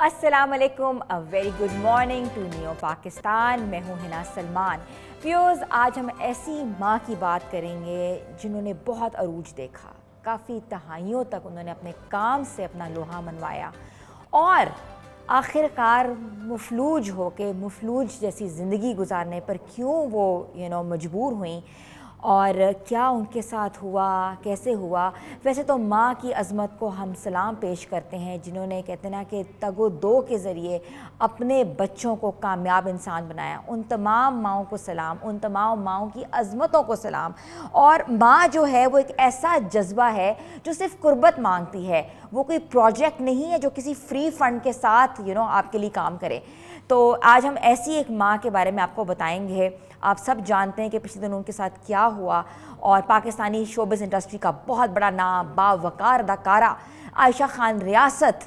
अस्सलाम वालेकुम, a very good morning to new Pakistan. मैं हूँ हिना सलमान। व्यूअर्स, आज हम ऐसी माँ की बात करेंगे जिन्होंने बहुत अरूज देखा, काफ़ी दहाइयों तक उन्होंने अपने काम से अपना लोहा मनवाया और आखिरकार मफलूज होके मफलूज जैसी ज़िंदगी गुजारने पर क्यों वो मजबूर हुई और क्या उनके साथ हुआ, कैसे हुआ। वैसे तो माँ की अज़मत को हम सलाम पेश करते हैं, जिन्होंने कहते हैं ना कि तगो दो के ज़रिए अपने बच्चों को कामयाब इंसान बनाया। उन तमाम माँओं को सलाम, उन तमाम माँओं की अज़मतों को सलाम। और माँ जो है वो एक ऐसा जज्बा है जो सिर्फ कुर्बत मांगती है, वो कोई प्रोजेक्ट नहीं है जो किसी फ्री फंड के साथ आपके लिए काम करे। तो आज हम ऐसी एक माँ के बारे में आपको बताएंगे। आप सब जानते हैं कि पिछले दिनों उनके साथ क्या हुआ और पाकिस्तानी शोबिज़ इंडस्ट्री का बहुत बड़ा नाम, बावकार अदाकारा आयशा खान रियासत,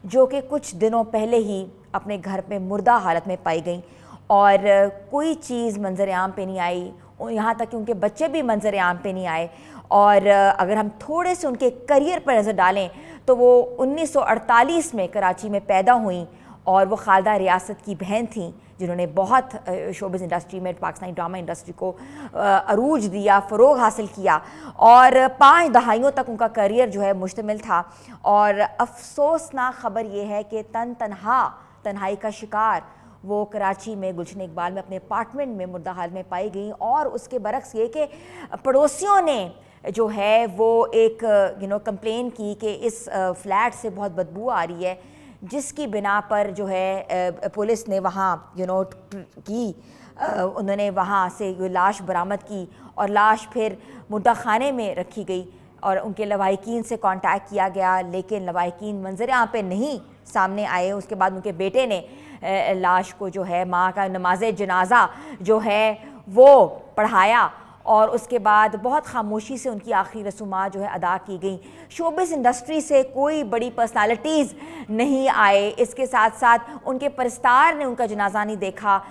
जो कि कुछ दिनों पहले ही अपने घर पे मुर्दा हालत में पाई गई और कोई चीज़ मंजर आम पे नहीं आई, यहाँ तक कि उनके बच्चे भी मंजर आम पे नहीं आए। और अगर हम थोड़े से उनके करियर पर नज़र डालें तो वो 1948 में कराची में पैदा हुई और वो खालदा रियासत की बहन थी, जिन्होंने बहुत शोबिज़ इंडस्ट्री में, पाकिस्तानी ड्रामा इंडस्ट्री को अरूज दिया, फ़रोग हासिल किया और 5 दहाइयों तक उनका करियर जो है मुश्तमिल था। और अफसोसनाक ख़बर ये है कि तन्हाई का शिकार वो कराची में गुलशन इकबाल में अपने अपार्टमेंट में मुर्दा हाल में पाई गई। और उसके बरक्स ये कि पड़ोसियों ने जो है वो एक कंप्लेन की कि इस फ्लैट से बहुत बदबू आ रही है, जिसकी बिना पर जो है पुलिस ने वहाँ उन्होंने वहाँ से लाश बरामद की और लाश फिर मुर्दा खाने में रखी गई और उनके लवाहिकीन से कांटेक्ट किया गया, लेकिन लवाहिकीन मंजर आम पे नहीं सामने आए। उसके बाद उनके बेटे ने लाश को जो है माँ का नमाज जनाजा जो है वो पढ़ाया और उसके बाद बहुत खामोशी से उनकी आखिरी रसूमात जो है अदा की गई। शोबिज़ इंडस्ट्री से कोई बड़ी पर्सनालिटीज़ नहीं आए, इसके साथ साथ उनके परस्तार ने उनका जनाजा नहीं देखा।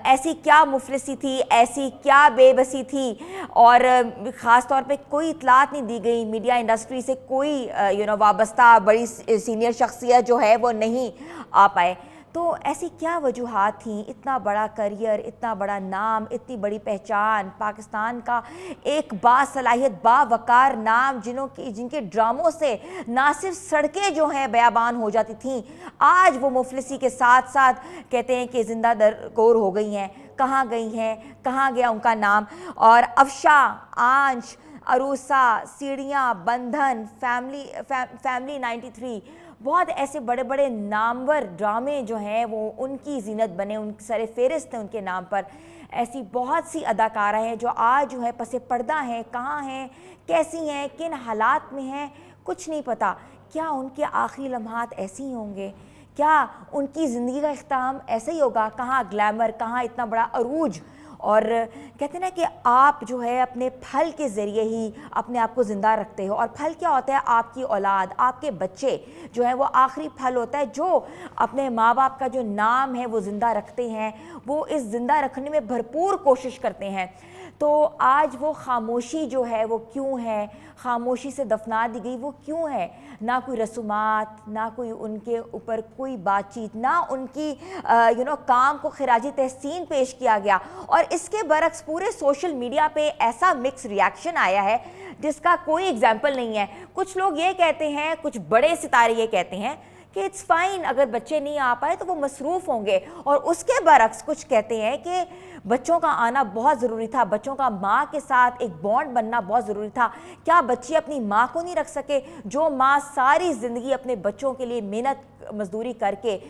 ऐसी क्या मुफलिसी थी, ऐसी क्या बेबसी थी और ख़ास तौर पे कोई इतलात नहीं दी गई। मीडिया इंडस्ट्री से कोई वाबस्ता बड़ी सीनियर शख्सियत जो है वो नहीं आ पाए। तो ऐसी क्या वजूहात थी? इतना बड़ा करियर, इतना बड़ा नाम, इतनी बड़ी पहचान, पाकिस्तान का एक बासलाहियत बावकार नाम, जिनके ड्रामों से ना सिर्फ सड़कें जो हैं बयाबान हो जाती थीं, आज वो मुफलिसी के साथ साथ कहते हैं कि जिंदा दरकोर हो गई हैं। कहाँ गई हैं, कहाँ गया उनका नाम? और अफशा, आंश, अरूसा, सीढ़ियाँ, बंधन, फैमिली 93, बहुत ऐसे बड़े बड़े नामवर ड्रामे जो हैं वो उनकी जीनत बने, उन सरे फेरिस्त हैं उनके नाम पर। ऐसी बहुत सी अदाकारा हैं जो आज जो है पसे पर्दा हैं, कहाँ हैं, कैसी हैं, किन हालात में हैं, कुछ नहीं पता। क्या उनके आखिरी लम्हात ऐसे ही होंगे? क्या उनकी ज़िंदगी का इख्ताम ऐसे ही होगा? कहाँ ग्लैमर, कहाँ इतना बड़ा अरूज। और कहते हैं ना कि आप जो है अपने फल के ज़रिए ही अपने आप को ज़िंदा रखते हो। और फल क्या होता है? आपकी औलाद, आपके बच्चे जो है वो आखिरी फल होता है, जो अपने माँ बाप का जो नाम है वो ज़िंदा रखते हैं, वो इस ज़िंदा रखने में भरपूर कोशिश करते हैं। तो आज वो खामोशी जो है वो क्यों है, खामोशी से दफना दी गई वो क्यों है? ना कोई रसूमात, ना कोई उनके ऊपर कोई बातचीत, ना उनकी काम को खिराजी तहसीन पेश किया गया। और इसके बरक्स पूरे सोशल मीडिया पे ऐसा मिक्स रिएक्शन आया है जिसका कोई एग्जाम्पल नहीं है। कुछ लोग ये कहते हैं, कुछ बड़े सितारे ये कहते हैं कि इट्स फाइन, अगर बच्चे नहीं आ पाए तो वो मसरूफ़ होंगे। और उसके बरक्स कुछ कहते हैं कि बच्चों का आना बहुत ज़रूरी था, बच्चों का माँ के साथ एक बॉन्ड बनना बहुत ज़रूरी था। क्या बच्चे अपनी माँ को नहीं रख सके? जो माँ सारी ज़िंदगी अपने बच्चों के लिए मेहनत मजदूरी करके,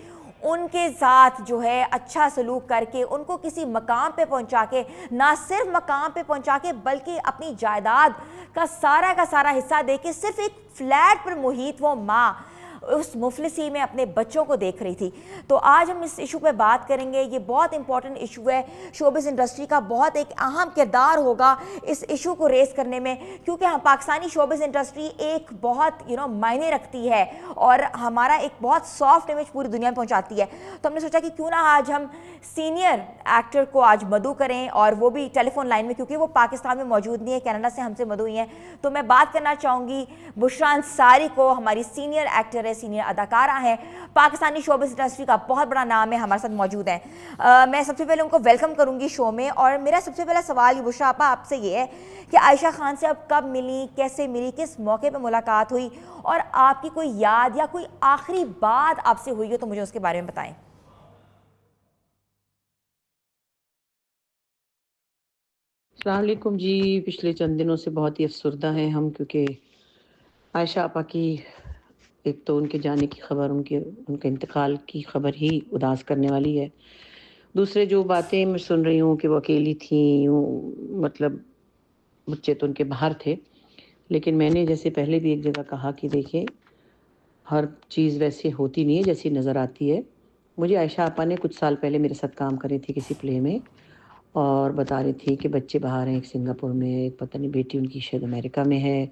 उनके साथ जो है अच्छा सलूक करके, उनको किसी मकाम पे पहुंचा के, ना सिर्फ मकाम पे पहुंचा के बल्कि अपनी जायदाद का सारा हिस्सा दे के सिर्फ एक फ्लैट पर मुहित वो माँ उस मुफलिसी में अपने बच्चों को देख रही थी। तो आज हम इस इशू पे बात करेंगे। ये बहुत इंपॉर्टेंट इशू है, शोबिज़ इंडस्ट्री का बहुत एक अहम किरदार होगा इस इशू को रेस करने में, क्योंकि हम पाकिस्तानी शोबिज़ इंडस्ट्री एक बहुत मायने रखती है और हमारा एक बहुत सॉफ्ट इमेज पूरी दुनिया में पहुंचाती है। तो हमने सोचा कि क्यों ना आज हम सीनियर एक्टर को आज मदू करें, और वो भी टेलीफोन लाइन में, क्योंकि वो पाकिस्तान में मौजूद नहीं है, कनाडा से हमसे मदू हुई हैं। तो मैं बात करना चाहूँगी बुशरा अंसारी को। हमारी सीनियर एक्टर है, है, सीनियर अदाकारा हैं, पाकिस्तानी शोबिस इंडस्ट्री का बहुत बड़ा नाम है, हमारे साथ मौजूद हैं। मैं सबसे पहले उनको वेलकम करूँगी शो में, और मेरा सबसे पहला सवाल बुशरा आपा आपसे ये है कि आयशा खान से अब कब मिली, कैसे मिली, किस मौके पर मुलाकात हुई, और आपकी कोई याद या कोई आखिरी बात आपसे हुई हो तो मुझे उसके बारे में बताएं। अस्सलाम वालेकुम जी। पिछले चंद दिनों से बहुत ही अफसरदा हैं हम, क्योंकि आयशा आपा की एक तो उनके जाने की खबर, उनके इंतकाल की खबर ही उदास करने वाली है। दूसरे जो बातें मैं सुन रही हूँ कि वो अकेली थी, मतलब बच्चे तो उनके बाहर थे, लेकिन मैंने जैसे पहले भी एक जगह कहा कि देखिए, हर चीज़ वैसे होती नहीं है जैसी नज़र आती है। मुझे आयशा आपा ने कुछ साल पहले मेरे साथ काम करी थी किसी प्ले में, और बता रही थी कि बच्चे बाहर हैं, एक सिंगापुर में, एक पता नहीं बेटी उनकी शायद अमेरिका में है,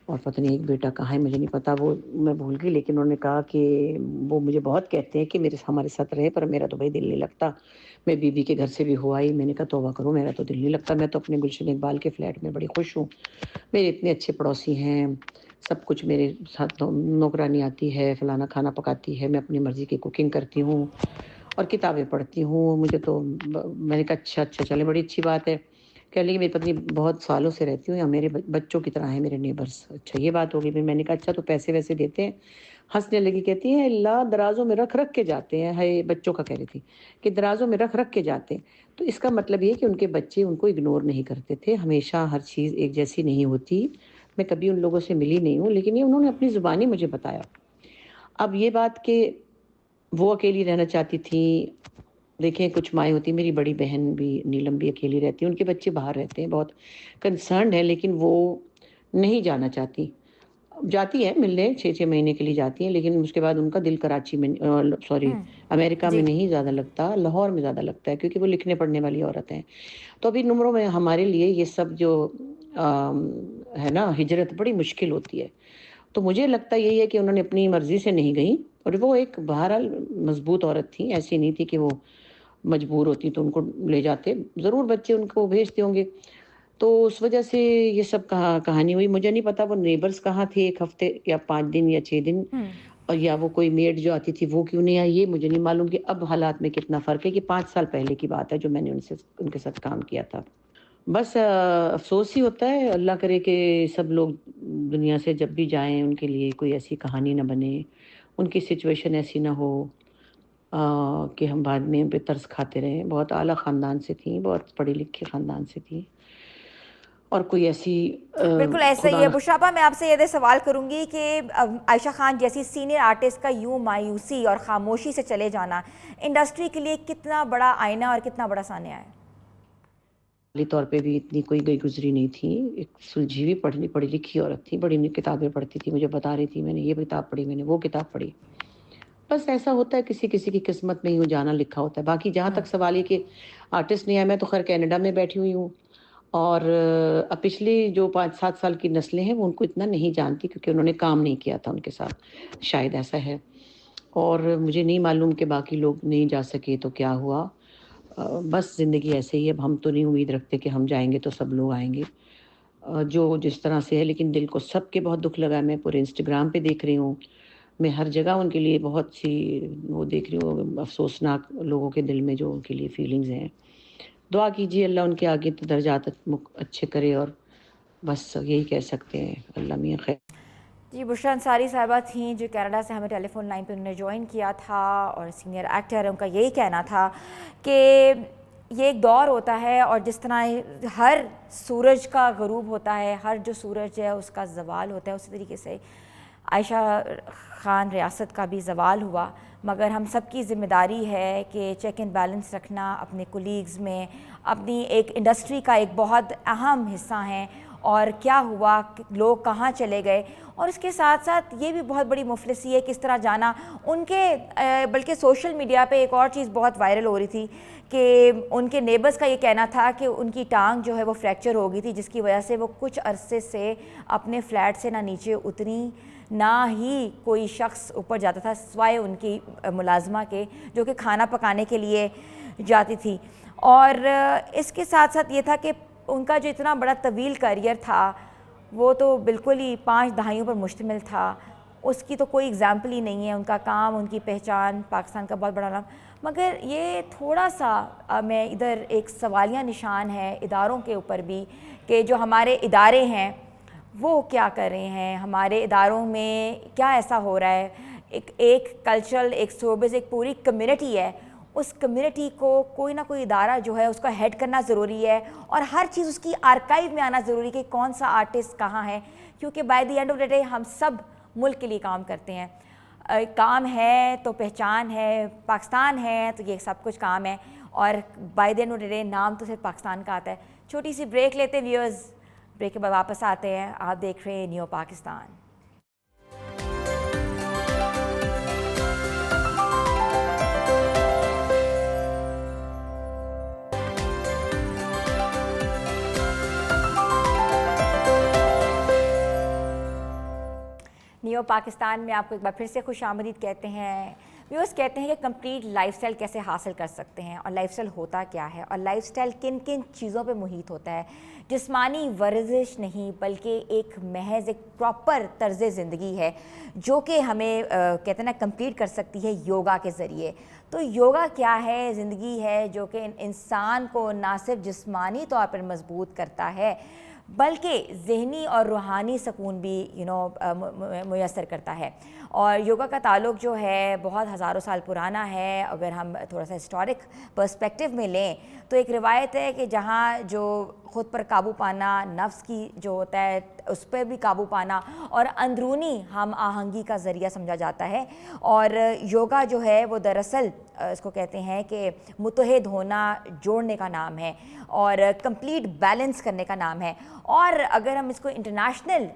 और पता नहीं एक बेटा कहाँ है मुझे नहीं पता, वो मैं भूल गई। लेकिन उन्होंने कहा कि वो मुझे बहुत कहते हैं कि मेरे हमारे साथ रहे, पर मेरा तो भाई दिल नहीं लगता। मैं बीबी के घर से भी हुआ ही, मैंने कहा तौबा करो, मेरा तो दिल नहीं लगता, मैं तो अपने गुलशन इकबाल के फ्लैट में बड़ी खुश हूँ। मेरे इतने अच्छे पड़ोसी हैं, सब कुछ मेरे साथ, नौकरानी आती है, फलाना खाना पकाती है, मैं अपनी मर्ज़ी की कुकिंग करती हूँ और किताबें पढ़ती हूँ। मुझे तो मैंने कहा अच्छा अच्छा, चले बड़ी अच्छी बात है। कह लगी मेरी पत्नी बहुत सालों से रहती हूँ, या मेरे बच्चों की तरह है मेरे नेबर्स। अच्छा ये बात होगी। फिर मैंने कहा अच्छा तो पैसे वैसे देते हैं? हंसने लगी, कहती है अल्लाह दराजों में रख रख के जाते हैं। है बच्चों का कह रही थी कि दराजों में रख रख के जाते हैं। तो इसका मतलब ये कि उनके बच्चे उनको इग्नोर नहीं करते थे। हमेशा हर चीज़ एक जैसी नहीं होती। मैं कभी उन लोगों से मिली नहीं हूँ, लेकिन ये उन्होंने अपनी ज़ुबानी मुझे बताया। अब ये बात कि वो अकेली रहना चाहती थी, देखिए कुछ माएँ होती हैं, मेरी बड़ी बहन भी नीलम भी अकेली रहती है, उनके बच्चे बाहर रहते हैं, बहुत कंसर्न्ड है, लेकिन वो नहीं जाना चाहती। जाती है मिलने, 6-6 महीने के लिए जाती हैं, लेकिन उसके बाद उनका दिल कराची में सॉरी अमेरिका में जी। नहीं ज़्यादा लगता, लाहौर में ज़्यादा लगता है, क्योंकि वो लिखने पढ़ने वाली औरत हैं। तो अभी इन उम्रों में हमारे लिए ये सब जो है ना, हिजरत बड़ी मुश्किल होती है। तो मुझे लगता यही है कि उन्होंने अपनी मर्ज़ी से नहीं गईं, और वो एक बहरहाल मज़बूत औरत थीं, ऐसी नहीं थी कि वो मजबूर होती तो उनको ले जाते। ज़रूर बच्चे उनको भेजते होंगे। तो उस वज़ह से ये सब कहानी हुई। मुझे नहीं पता वो नेबर्स कहाँ थे 1 हफ़्ते या 5 दिन या 6 दिन, हुँ। और या वो कोई मेड जो आती थी वो क्यों नहीं आई, ये मुझे नहीं मालूम कि अब हालात में कितना फ़र्क है। कि 5 साल पहले की बात है जो मैंने उनके साथ काम किया था। बस अफ़सोस ही होता है, अल्लाह करे कि सब लोग दुनिया से जब भी जाएँ उनके लिए कोई ऐसी कहानी ना बने, उनकी सिचुएशन ऐसी ना हो कि हम बाद में उन पे तरस खाते रहें। बहुत आला ख़ानदान से थीं, बहुत पढ़ी-लिखी ख़ानदान से थीं, और कोई ऐसी बिल्कुल ऐसा ही खुदा है न बुशरापा। मैं आपसे ये सवाल करूंगी कि आयशा खान जैसी सीनियर आर्टिस्ट का यूं मायूसी और खामोशी से चले जाना इंडस्ट्री के लिए कितना बड़ा आईना और कितना बड़ा सान्या है। माली तौर पे भी इतनी कोई गई-गुज़री नहीं थी। एक सुलझी-हुई पढ़ी-लिखी औरत थी, बड़ी नी किताबें पढ़ती थी, मुझे बता रही थी मैंने ये किताब पढ़ी, मैंने वो किताब पढ़ी। बस ऐसा होता है, किसी-किसी की किस्मत में यूँ जाना लिखा होता है। बाकी जहाँ हुँ। तक सवाल ये कि आर्टिस्ट नहीं आए, मैं तो ख़ैर कनाडा में बैठी हुई हूँ, और अब पिछली जो 5-7 साल की नस्लें हैं वो उनको इतना नहीं जानती, क्योंकि उन्होंने काम नहीं किया था उनके साथ, शायद ऐसा है। और मुझे नहीं मालूम कि बाकी लोग नहीं जा सके तो क्या हुआ। बस ज़िंदगी ऐसे ही है। अब हम तो नहीं उम्मीद रखते कि हम जाएँगे तो सब लोग आएँगे। जो जिस तरह से है, लेकिन दिल को सबके बहुत दुःख लगा है। मैं पूरे इंस्टाग्राम पे देख रही हूँ, मैं हर जगह उनके लिए बहुत सी वो देख रही हूँ, अफ़सोसनाक लोगों के दिल में जो उनके लिए फीलिंग्स हैं। दुआ कीजिए अल्लाह उनके आगे तो दर्जात अच्छे करे, और बस यही कह सकते हैं, अल्लाह मियाँ खैर। जी, बुशरा अंसारी साहिबा थीं जो कनाडा से हमें टेलीफोन लाइन पे उन्होंने ज्वाइन किया था, और सीनियर एक्टर है। उनका यही कहना था कि ये एक दौर होता है, और जिस तरह हर सूरज का ग़ुरूब होता है, हर जो सूरज है उसका ज़वाल होता है, उसी तरीके से आयशा खान रियासत का भी ज़वाल हुआ। मगर हम सब की ज़िम्मेदारी है कि चेक एंड बैलेंस रखना अपने कोलीग्स में, अपनी एक इंडस्ट्री का एक बहुत अहम हिस्सा हैं, और क्या हुआ, लोग कहाँ चले गए, और इसके साथ साथ ये भी बहुत बड़ी मुफलिसी है किस तरह जाना उनके। बल्कि सोशल मीडिया पे एक और चीज़ बहुत वायरल हो रही थी कि उनके नेबर्स का ये कहना था कि उनकी टांग जो है वो फ्रैक्चर हो गई थी, जिसकी वजह से वो कुछ अरसे से अपने फ्लैट से ना नीचे उतरी, ना ही कोई शख्स ऊपर जाता था सिवाय उनकी मुलाजमा के, जो कि खाना पकाने के लिए जाती थी। और इसके साथ साथ ये था कि उनका जो इतना बड़ा तवील करियर था वो तो बिल्कुल ही 5 दहाइयों पर मुश्तमिल था, उसकी तो कोई एग्जाम्पल ही नहीं है। उनका काम, उनकी पहचान, पाकिस्तान का बहुत बड़ा नाम। मगर ये थोड़ा सा मैं इधर एक सवालिया निशान है इदारों के ऊपर भी कि जो हमारे इदारे हैं वो क्या कर रहे हैं, हमारे इदारों में क्या ऐसा हो रहा है। एक कल्चरल, एक शोबिस, एक पूरी कम्युनिटी है, उस कम्युनिटी को कोई ना कोई इदारा जो है उसका हेड करना ज़रूरी है और हर चीज़ उसकी आर्काइव में आना ज़रूरी है कि कौन सा आर्टिस्ट कहाँ है, क्योंकि by the end of the day हम सब मुल्क के लिए काम करते हैं। काम है तो पहचान है, पाकिस्तान है तो ये सब कुछ काम है, और by the end of the day नाम तो सिर्फ पाकिस्तान का आता है। छोटी सी ब्रेक लेते हैं व्यूअर्स, ब्रेक के बाद वापस आते हैं। आप देख रहे हैं न्यू पाकिस्तान। न्यू पाकिस्तान में आपको एक बार फिर से खुशामदीद कहते हैं। व्यूअर्स, कहते हैं कि कंप्लीट लाइफस्टाइल कैसे हासिल कर सकते हैं और लाइफस्टाइल होता क्या है और लाइफस्टाइल किन किन चीज़ों पे मुहित होता है। जिस्मानी वर्जिश नहीं बल्कि एक महज एक प्रॉपर तर्ज ज़िंदगी है जो कि हमें कहते हैं ना कंप्लीट कर सकती है योगा के ज़रिए। तो योगा क्या है? ज़िंदगी है जो कि इंसान को ना सिर्फ जिस्मानी तौर पर मजबूत करता है बल्कि ज़हनी और रूहानी सुकून भी मुयस्सर करता है। और योगा का ताल्लुक़ जो है बहुत हज़ारों साल पुराना है। अगर हम थोड़ा सा हिस्टोरिक पर्सपेक्टिव में लें तो एक रिवायत है कि जहाँ जो ख़ुद पर काबू पाना, नफ्स की जो होता है उस पर भी काबू पाना और अंदरूनी हम आहंगी का ज़रिया समझा जाता है। और योगा जो है वो दरअसल इसको कहते हैं कि मुतहद होना, जोड़ने का नाम है और कंप्लीट बैलेंस करने का नाम है। और अगर हम इसको इंटरनेशनल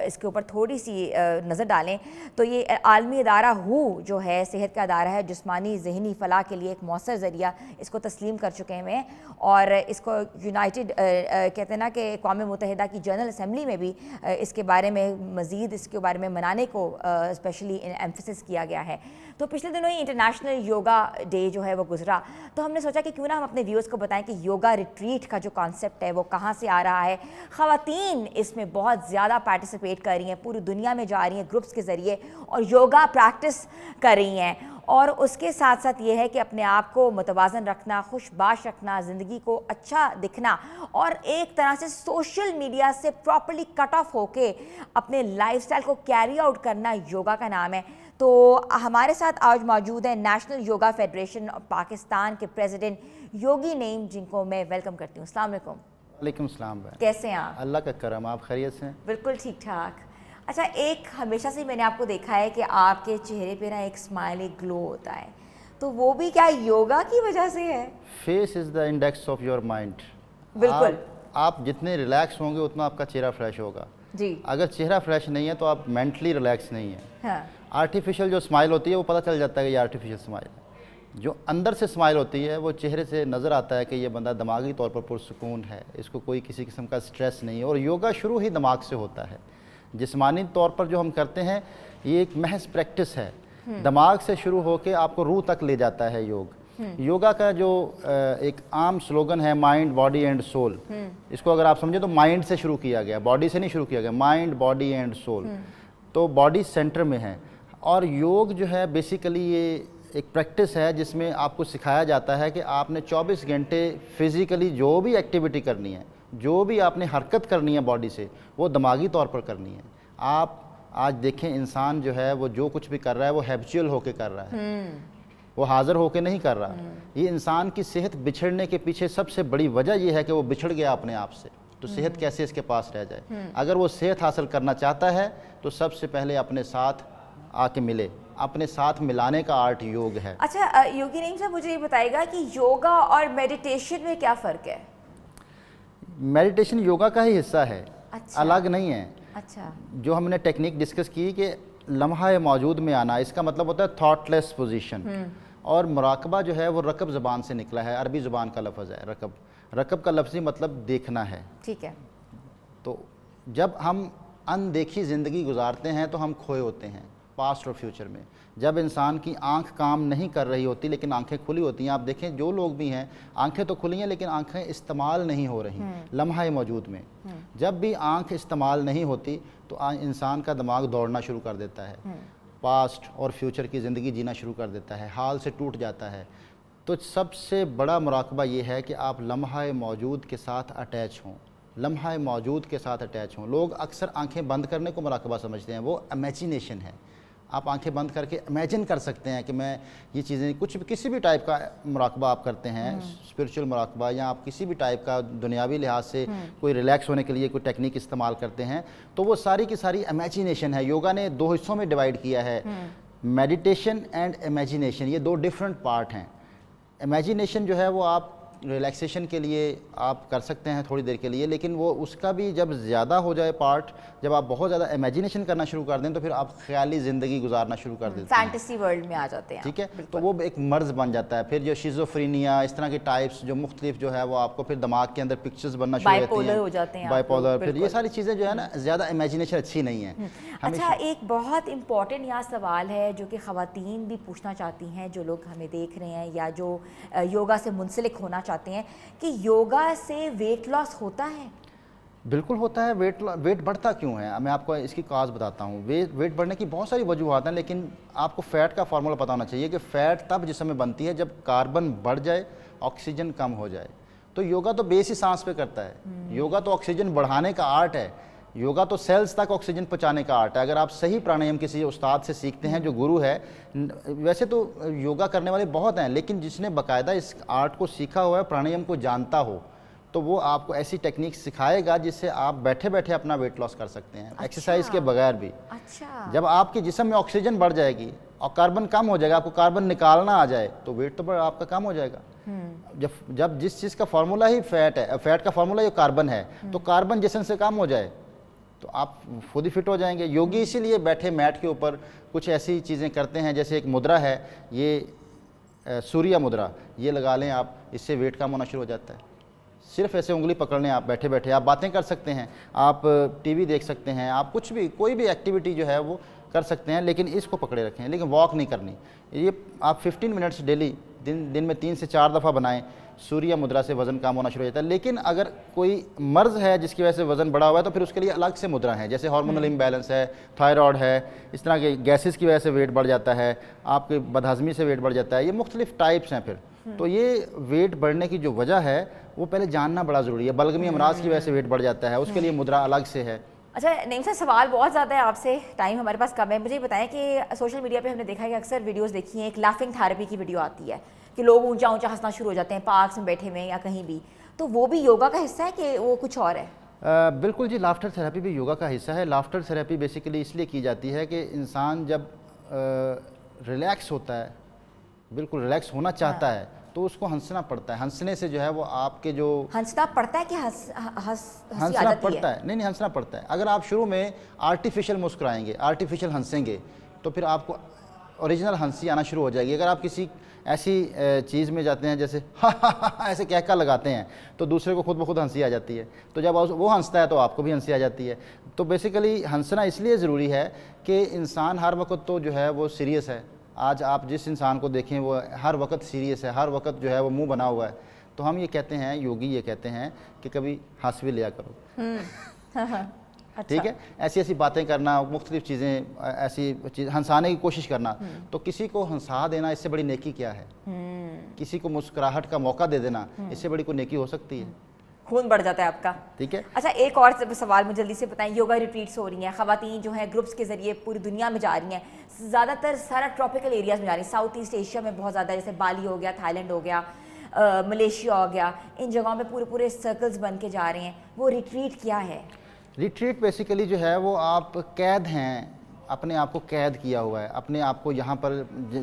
इसके ऊपर थोड़ी सी नज़र डालें तो ये आलमी इदारा हू जो है सेहत का इदारा है, जिस्मानी ज़हनी फ़लाह के लिए एक मौसर ज़रिया इसको तस्लीम कर चुके हैं और इसको यूनाइटेड कहते हैं ना कि अक़वाम मुत्तहिदा की जनरल असम्बली में भी इसके बारे में मज़ीद इसके बारे में मनाने को स्पेशली एम्फसिस किया गया है। तो पिछले दिनों ही इंटरनेशनल योगा डे जो है वो गुजरा, तो हमने सोचा कि क्यों ना हम अपने व्यूअर्स को बताएं कि योगा रिट्रीट का जो कॉन्सेप्ट है वो कहाँ से आ रहा है। ख़वातीन इसमें बहुत ज़्यादा पार्टिसिपेट कर रही हैं, पूरी दुनिया में जा रही हैं ग्रुप्स के ज़रिए और योगा प्रैक्टिस कर रही हैं। और उसके साथ साथ ये है कि अपने आप को मुतवाज़न रखना, खुशबाश रखना, ज़िंदगी को अच्छा दिखना और एक तरह से सोशल मीडिया से प्रॉपर्ली कट ऑफ होके अपने लाइफस्टाइल को कैरी आउट करना योगा का नाम है। तो हमारे साथ आज मौजूद है national yoga federation of Pakistan के प्रेसिडेंट योगी नईम, जिनको मैं वेलकम करती हूँ। अस्सलाम वालेकुम। वालेकुम सलाम। कैसे हैं आप? अल्लाह का करम, आप खैरियत से हैं? बिल्कुल ठीक ठाक। अच्छा, एक हमेशा से मैंने आपको देखा है कि आपके चेहरे पे ना एक स्माइल, एक ग्लो होता है, तो वो भी क्या योगा की वजह से है? Face is the index of your mind. बिल्कुल। आप जितने रिलैक्स होंगे उतना आपका चेहरा फ्रेश होगा जी। अगर चेहरा फ्रेश नहीं है तो आप मेंटली रिलैक्स नहीं है। हाँ। आर्टिफिशियल जो स्माइल होती है वो पता चल जाता है कि ये आर्टिफिशियल स्माइल है। जो अंदर से स्माइल होती है वो चेहरे से नज़र आता है कि ये बंदा दिमागी तौर पर पुरसुकून है, इसको कोई किसी किस्म का स्ट्रेस नहीं है। और योगा शुरू ही दिमाग से होता है। जिस्मानी तौर पर जो हम करते हैं ये एक महज प्रैक्टिस है, दिमाग से शुरू होकर आपको रूह तक ले जाता है योग। योगा का जो एक आम स्लोगन है माइंड बॉडी एंड सोल, इसको अगर आप समझे तो माइंड से शुरू किया गया, बॉडी से नहीं शुरू किया गया। माइंड बॉडी एंड सोल, तो बॉडी सेंटर में है। और योग जो है बेसिकली ये एक प्रैक्टिस है जिसमें आपको सिखाया जाता है कि आपने 24 घंटे फिज़िकली जो भी एक्टिविटी करनी है, जो भी आपने हरकत करनी है बॉडी से, वो दिमागी तौर पर करनी है। आप आज देखें इंसान जो है वो जो कुछ भी कर रहा है वो हैबिचुअल होके कर रहा है, वो हाज़िर होके नहीं कर रहा। ये इंसान की सेहत बिछड़ने के पीछे सबसे बड़ी वजह ये है कि वो बिछड़ गया अपने आप से। तो सेहत कैसे इसके पास रह जाए? अगर वो सेहत हासिल करना चाहता है तो सबसे पहले अपने साथ आके मिले, अपने साथ मिलाने का आर्ट योग है। अच्छा योगी नईम साहब, मुझे ये बताइएगा कि योगा और मेडिटेशन में क्या फ़र्क है? मेडिटेशन योगा का ही हिस्सा है। अच्छा। अलग नहीं है। अच्छा। जो हमने टेक्निक डिस्कस की कि लम्हा मौजूद में आना, इसका मतलब होता है थॉटलेस पोजीशन। और मुराकबा जो है वो रकब ज़बान से निकला है, अरबी ज़ुबान का लफ्ज़ है रकब। रकब का लफ्ज़ी मतलब देखना है। ठीक है। तो जब हम अनदेखी ज़िंदगी गुजारते हैं तो हम खोए होते हैं पास्ट और फ्यूचर में। जब इंसान की आंख काम नहीं कर रही होती लेकिन आंखें खुली होती हैं, आप देखें जो लोग भी हैं आंखें तो खुली हैं लेकिन आंखें इस्तेमाल नहीं हो रही लम्हा मौजूद में। जब भी आंख इस्तेमाल नहीं होती तो इंसान का दिमाग दौड़ना शुरू कर देता है, पास्ट और फ्यूचर की ज़िंदगी जीना शुरू कर देता है, हाल से टूट जाता है। तो सबसे बड़ा मुराकबा ये है कि आप लम्हा मौजूद के साथ अटैच हों, लम्हा मौजूद के साथ अटैच हों। लोग अक्सर आंखें बंद करने को मुराकबा समझते हैं, वो इमेजिनेशन है। आप आंखें बंद करके इमेजिन कर सकते हैं कि मैं ये चीज़ें कुछ भी, किसी भी टाइप का मुराकबा आप करते हैं, स्पिरिचुअल मुराकबा, या आप किसी भी टाइप का दुनियावी लिहाज से कोई रिलैक्स होने के लिए कोई टेक्निक इस्तेमाल करते हैं, तो वो सारी की सारी इमेजिनेशन है। योगा ने 2 हिस्सों में डिवाइड किया है, मेडिटेशन एंड इमेजिनेशन, ये 2 डिफरेंट पार्ट हैं। इमेजिनेशन जो है वो आप रिलैक्सेशन के लिए आप कर सकते हैं थोड़ी देर के लिए, लेकिन वो उसका भी जब ज़्यादा हो जाए पार्ट, जब आप बहुत ज़्यादा इमेजिनेशन करना शुरू कर दें तो फिर आप ख्याली ज़िंदगी गुजारना शुरू कर देते हैं, फैंटेसी वर्ल्ड में आ जाते हैं। ठीक है, तो वो एक मर्ज़ बन जाता है। फिर जो शिज़ोफ्रीनिया, इस तरह के टाइप्स जो मुख्तलिफ जो है वो आपको फिर दिमाग के अंदर पिक्चर्स बनना शुरू बाइपोलर हो जाते हैं, बाइपोलर, फिर ये सारी चीज़ें जो है ना, ज़्यादा इमेजिनेशन अच्छी नहीं है। अच्छा, एक बहुत इम्पॉर्टेंट यहाँ सवाल है जो कि ख़वातीन भी पूछना चाहती हैं, जो लोग हमें देख रहे हैं या जो योगा से मुंसलिक होना चाहते हैं, कि योगा से वेट लॉस होता है? बिल्कुल होता है। वेट बढ़ता क्यों है, मैं आपको इसकी काज बताता हूँ। वेट बढ़ने की बहुत सारी वजूहत हैं, लेकिन आपको फ़ैट का फार्मूला पता होना चाहिए कि फ़ैट तब जिस्म में बनती है जब कार्बन बढ़ जाए, ऑक्सीजन कम हो जाए। तो योगा तो बेस ही सांस पे करता है। योगा तो ऑक्सीजन बढ़ाने का आर्ट है, योगा तो सेल्स तक ऑक्सीजन पहुंचाने का आर्ट है। अगर आप सही प्राणायाम किसी उस्ताद से सीखते हैं जो गुरु है, वैसे तो योगा करने वाले बहुत हैं, लेकिन जिसने बाकायदा इस आर्ट को सीखा हुआ है, प्राणायाम को जानता हो, तो वो आपको ऐसी टेक्निक सिखाएगा जिससे आप बैठे बैठे अपना वेट लॉस कर सकते हैं, एक्सरसाइज के बगैर भी। अच्छा, जब आपके जिस्म में ऑक्सीजन बढ़ जाएगी और कार्बन कम हो जाएगा, आपको कार्बन निकालना आ जाए, तो वेट तो आपका कम हो जाएगा। जब जिस चीज़ का फार्मूला ही फैट है, फैट का फार्मूला ही कार्बन है, तो कार्बन जिस्म से कम हो जाए तो आप खुद ही फिट हो जाएंगे। योगी इसीलिए बैठे मैट के ऊपर कुछ ऐसी चीज़ें करते हैं, जैसे एक मुद्रा है, ये सूर्य मुद्रा, ये लगा लें आप, इससे वेट कम होना शुरू हो जाता है। सिर्फ ऐसे उंगली पकड़ लें आप, बैठे बैठे आप बातें कर सकते हैं, आप टीवी देख सकते हैं, आप कुछ भी, कोई भी एक्टिविटी जो है वो कर सकते हैं, लेकिन इसको पकड़े रखें, लेकिन वॉक नहीं करनी। ये आप 15 मिनट्स डेली दिन में 3 से 4 दफ़ा बनाएं, सूर्य मुद्रा से वज़न कम होना शुरू हो जाता है। लेकिन अगर कोई मर्ज़ है जिसकी वजह से वज़न बढ़ा हुआ है, तो फिर उसके लिए अलग से मुद्रा है, जैसे हार्मोनल इम्बैलेंस है, थायराइड है, इस तरह के गैसेस की वजह से वेट बढ़ जाता है, आपके बदहज़मी से वेट बढ़ जाता है, ये मुख्तलिफ टाइप्स हैं। फिर तो ये वेट बढ़ने की जो वजह है वो पहले जानना बड़ा ज़रूरी है। बलगमी अमराज की वजह से वेट बढ़ जाता है, उसके लिए मुद्रा अलग से है। अच्छा नईम साहब, सवाल बहुत ज़्यादा है आपसे, टाइम हमारे पास कम है। मुझे बताएं कि सोशल मीडिया पे हमने देखा है कि अक्सर वीडियोस देखी हैं, एक लाफिंग थेरेपी की वीडियो आती है कि लोग ऊंचा ऊंचा हंसना शुरू हो जाते हैं पार्क्स में बैठे हुए या कहीं भी, तो वो भी योगा का हिस्सा है कि वो कुछ और है? बिल्कुल जी, लाफ्टर थेरेपी भी योगा का हिस्सा है। लाफ्टर थेरेपी बेसिकली इसलिए की जाती है कि इंसान जब रिलैक्स होता है, बिल्कुल रिलैक्स होना चाहता है, तो उसको हंसना पड़ता है। हंसने से जो है वो आपके जो हंसना पड़ता है कि हंसना पड़ता है, नहीं हंसना पड़ता है। अगर आप शुरू में आर्टिफिशियल मुस्कुराएंगे, आर्टिफिशियल हंसेंगे, तो फिर आपको ओरिजिनल हंसी आना शुरू हो जाएगी। अगर आप किसी ऐसी चीज़ में जाते हैं जैसे ऐसे कहका लगाते हैं, तो दूसरे को खुद ब खुद हंसी आ जाती है। तो जब वो हंसता है तो आपको भी हंसी आ जाती है। तो बेसिकली हंसना इसलिए ज़रूरी है कि इंसान हर वक्त तो जो है वो सीरियस है। आज आप जिस इंसान को देखें वो हर वक्त सीरियस है, हर वक्त जो है वो मुंह बना हुआ है। तो हम ये कहते हैं, योगी ये कहते हैं कि कभी हंस भी लिया करो। ठीक है, ऐसी ऐसी बातें करना, मुख्तलिफ चीज़ें, ऐसी चीज़ हंसाने की कोशिश करना। तो किसी को हंसा देना इससे बड़ी नेकी क्या है? किसी को मुस्कुराहट का मौका दे देना, इससे बड़ी कोई नेकी हो सकती है? खून बढ़ जाता है आपका। ठीक है। अच्छा, एक और सवाल मुझे जल्दी से बताएं, योगा रिट्रीट्स हो रही हैं, ख़वातीन जो हैं ग्रुप्स के ज़रिए पूरी दुनिया में जा रही हैं, ज़्यादातर सारा ट्रॉपिकल एरियाज़ में जा रही हैं, साउथ ईस्ट एशिया में बहुत ज़्यादा, जैसे बाली हो गया, थाईलैंड हो गया, मलेशिया हो गया, इन जगहों में पूरे पूरे सर्कल्स बन के जा रहे हैं। वो रिट्रीट क्या है? रिट्रीट बेसिकली जो है वो आप कैद हैं, अपने आप को कैद किया हुआ है, अपने आप को यहाँ पर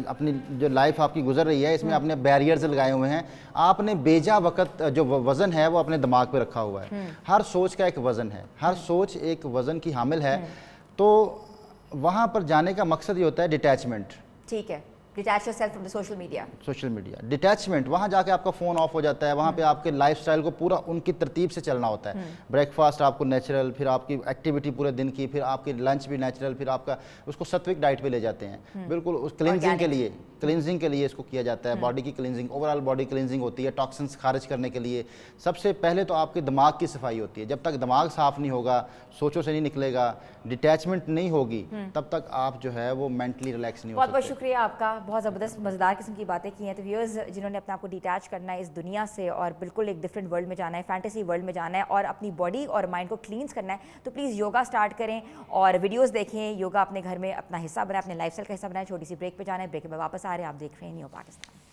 अपनी जो लाइफ आपकी गुजर रही है इसमें आपने बैरियर्स लगाए हुए हैं। आपने बेजा वक्त जो वज़न है वो अपने दिमाग पे रखा हुआ है। हर सोच का एक वज़न है, हर सोच एक वज़न की हामिल है। तो वहाँ पर जाने का मकसद ये होता है डिटैचमेंट। ठीक है, detach yourself from the social media. Social media detachment, वहाँ जाके आपका फ़ोन ऑफ हो जाता है, वहाँ पे आपके लाइफस्टाइल को पूरा उनकी तरतीब से चलना होता है। ब्रेकफास्ट आपको नेचुरल, फिर आपकी एक्टिविटी पूरे दिन की, फिर आपकी लंच भी नेचुरल, फिर आपका उसको सात्विक डाइट पे ले जाते हैं, बिल्कुल उस क्लिनजिंग के लिए इसको किया जाता है। बॉडी की क्लिनजिंग, ओवरऑल बॉडी क्लिनजिंग होती है, टॉक्सिन्स खारिज करने के लिए। सबसे पहले तो आपके दिमाग की सफाई होती है। जब तक दिमाग साफ नहीं होगा, सोचों से नहीं निकलेगा, डिटैचमेंट नहीं होगी, तब तक आप जो है वो मेंटली रिलैक्स नहीं हो बहुत बहुत सकते। शुक्रिया आपका, बहुत ज़बरदस्त मज़ेदार किस्म की बातें की हैं। तो व्यूअर्स जिन्होंने अपने आप को डिटैच करना है इस दुनिया से और बिल्कुल एक डिफरेंट वर्ल्ड में जाना है, फैंटेसी वर्ल्ड में जाना है और अपनी बॉडी और माइंड को क्लींस करना है, तो प्लीज़ योगा स्टार्ट करें और वीडियोस देखें। योगा अपने घर में अपना हिस्सा बनाएं, अपने लाइफस्टाइल का हिस्सा बनाएं। छोटी सी ब्रेक पे जाना है, ब्रेक के बाद वापस आ रहे हैं। आप देख रहे हैं न्यू पाकिस्तान।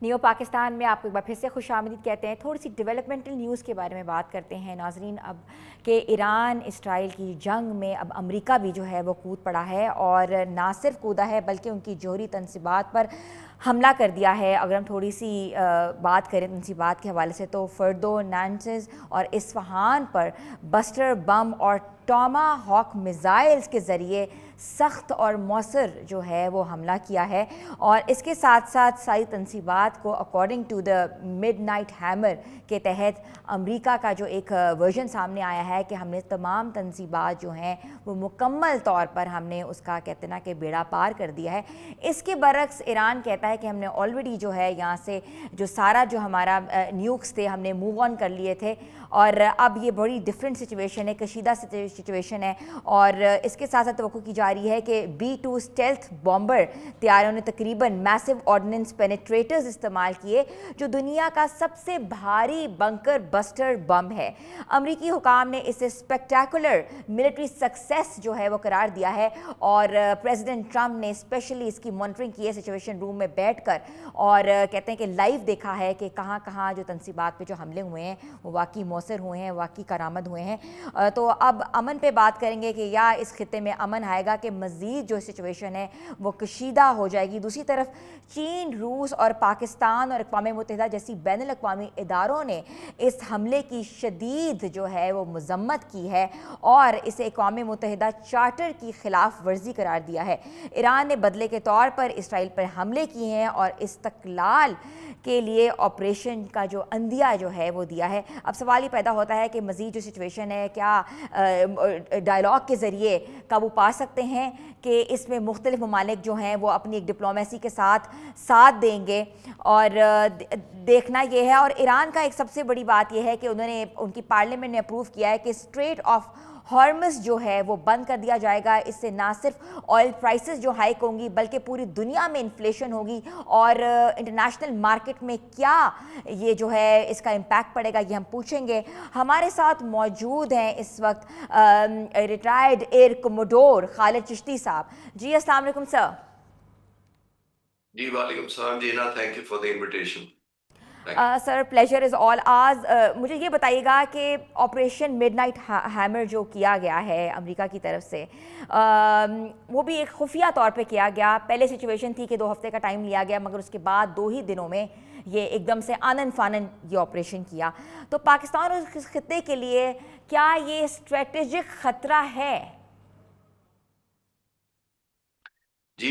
न्यू पाकिस्तान में आपको एक बार फिर से खुशामदीद कहते हैं। थोड़ी सी डेवलपमेंटल न्यूज़ के बारे में बात करते हैं नाजरीन। अब के ईरान इसराइल की जंग में अब अमेरिका भी जो है वो कूद पड़ा है और ना सिर्फ कूदा है बल्कि उनकी जौहरी तनसीबात पर हमला कर दिया है। अगर हम थोड़ी सी बात करें तनसीबात के हवाले से, तो फर्दो, नांसेस और इस्फहान पर बस्टर बम और टॉमा हॉक मिज़ाइल्स के ज़रिए सख्त और मौसर जो है वो हमला किया है। और इसके साथ साथ सारी तनसीबात को according to the midnight hammer के तहत अमेरिका का जो एक वर्जन सामने आया है कि हमने तमाम तनसीबात जो हैं वो मुकम्मल तौर पर हमने उसका कहते ना कि बेड़ा पार कर दिया है। इसके बरक्स ईरान कहता है कि हमने ऑलरेडी जो है यहाँ से जो सारा जो हमारा न्यूक्स थे हमने मूव ऑन कर लिए थे और अब ये बड़ी डिफरेंट सिचुएशन है, कशीदा सिचुएशन है। और इसके साथ साथ तवक्को की जा रही है कि B-2 स्टेल्थ बॉम्बर तैयारों ने तकरीबन मैसिव ऑर्डिनेंस पेनिट्रेटर्स इस्तेमाल किए जो दुनिया का सबसे भारी बंकर बस्टर बम है। अमरीकी हुकाम ने इसे स्पेक्टेकुलर मिलिट्री सक्सेस जो है वो करार दिया है और प्रेसिडेंट ट्रंप ने स्पेशली इसकी मॉनिटरिंग की है सिचुएशन रूम में बैठकर और कहते हैं कि लाइव देखा है कि कहाँ कहाँ जो तनसीबात पे जो हमले हुए हैं वो वाकई मौसर हुए हैं, वाकई करामद हुए हैं। तो अब अमन पे बात करेंगे कि या इस खित्ते में अमन आएगा कि मज़ीद जो सिचुएशन है वो कशीदा हो जाएगी। दूसरी तरफ चीन, रूस और पाकिस्तान और अक़वाम मुत्तहिदा जैसी बैनुल अक़वामी इदारों ने इस हमले की शदीद जो है वो मज़म्मत की है और इसे अक़वाम मुत्तहिदा चार्टर की खिलाफ वर्जी करार दिया है। ईरान ने बदले के तौर पर इसराइल पर हमले किए हैं और इस्तक़लाल के लिए ऑपरेशन का जो अंदिया जो है वो दिया है। अब सवाल ये पैदा होता है कि मज़ीद जो सिचुएशन है क्या डायलॉग के ज़रिए काबू पा सकते हैं कि इसमें मुख्तलिफ ममालिक जो हैं वो अपनी एक डिप्लोमेसी के साथ देंगे और देखना ये है। और ईरान का एक सबसे बड़ी बात यह है कि उनकी पार्लियामेंट ने अप्रूव किया है कि स्ट्रेट ऑफ हॉर्मस जो है वो बंद कर दिया जाएगा। इससे ना सिर्फ ऑयल प्राइसेस जो हाइक होंगी बल्कि पूरी दुनिया में इन्फ्लेशन होगी और इंटरनेशनल मार्केट में क्या ये जो है इसका इम्पैक्ट पड़ेगा ये हम पूछेंगे। हमारे साथ मौजूद हैं इस वक्त retired air commodore Khalid Chishti साहब। जी अस्सलाम वालेकुम सर। जी वालेकुम सलाम जीना, thank you for the invitation. Sir pleasure is all ours. मुझे ये बताइएगा कि ऑपरेशन मिडनाइट हैमर जो किया गया है अमेरिका की तरफ से वो भी एक खुफिया तौर पे किया गया। पहले सिचुएशन थी कि 2 हफ्ते का टाइम लिया गया मगर उसके बाद 2 ही दिनों में ये एकदम से आनन फानन ये ऑपरेशन किया। तो पाकिस्तान और इस खित्ते के लिए क्या ये स्ट्रेटेजिक ख़तरा है? जी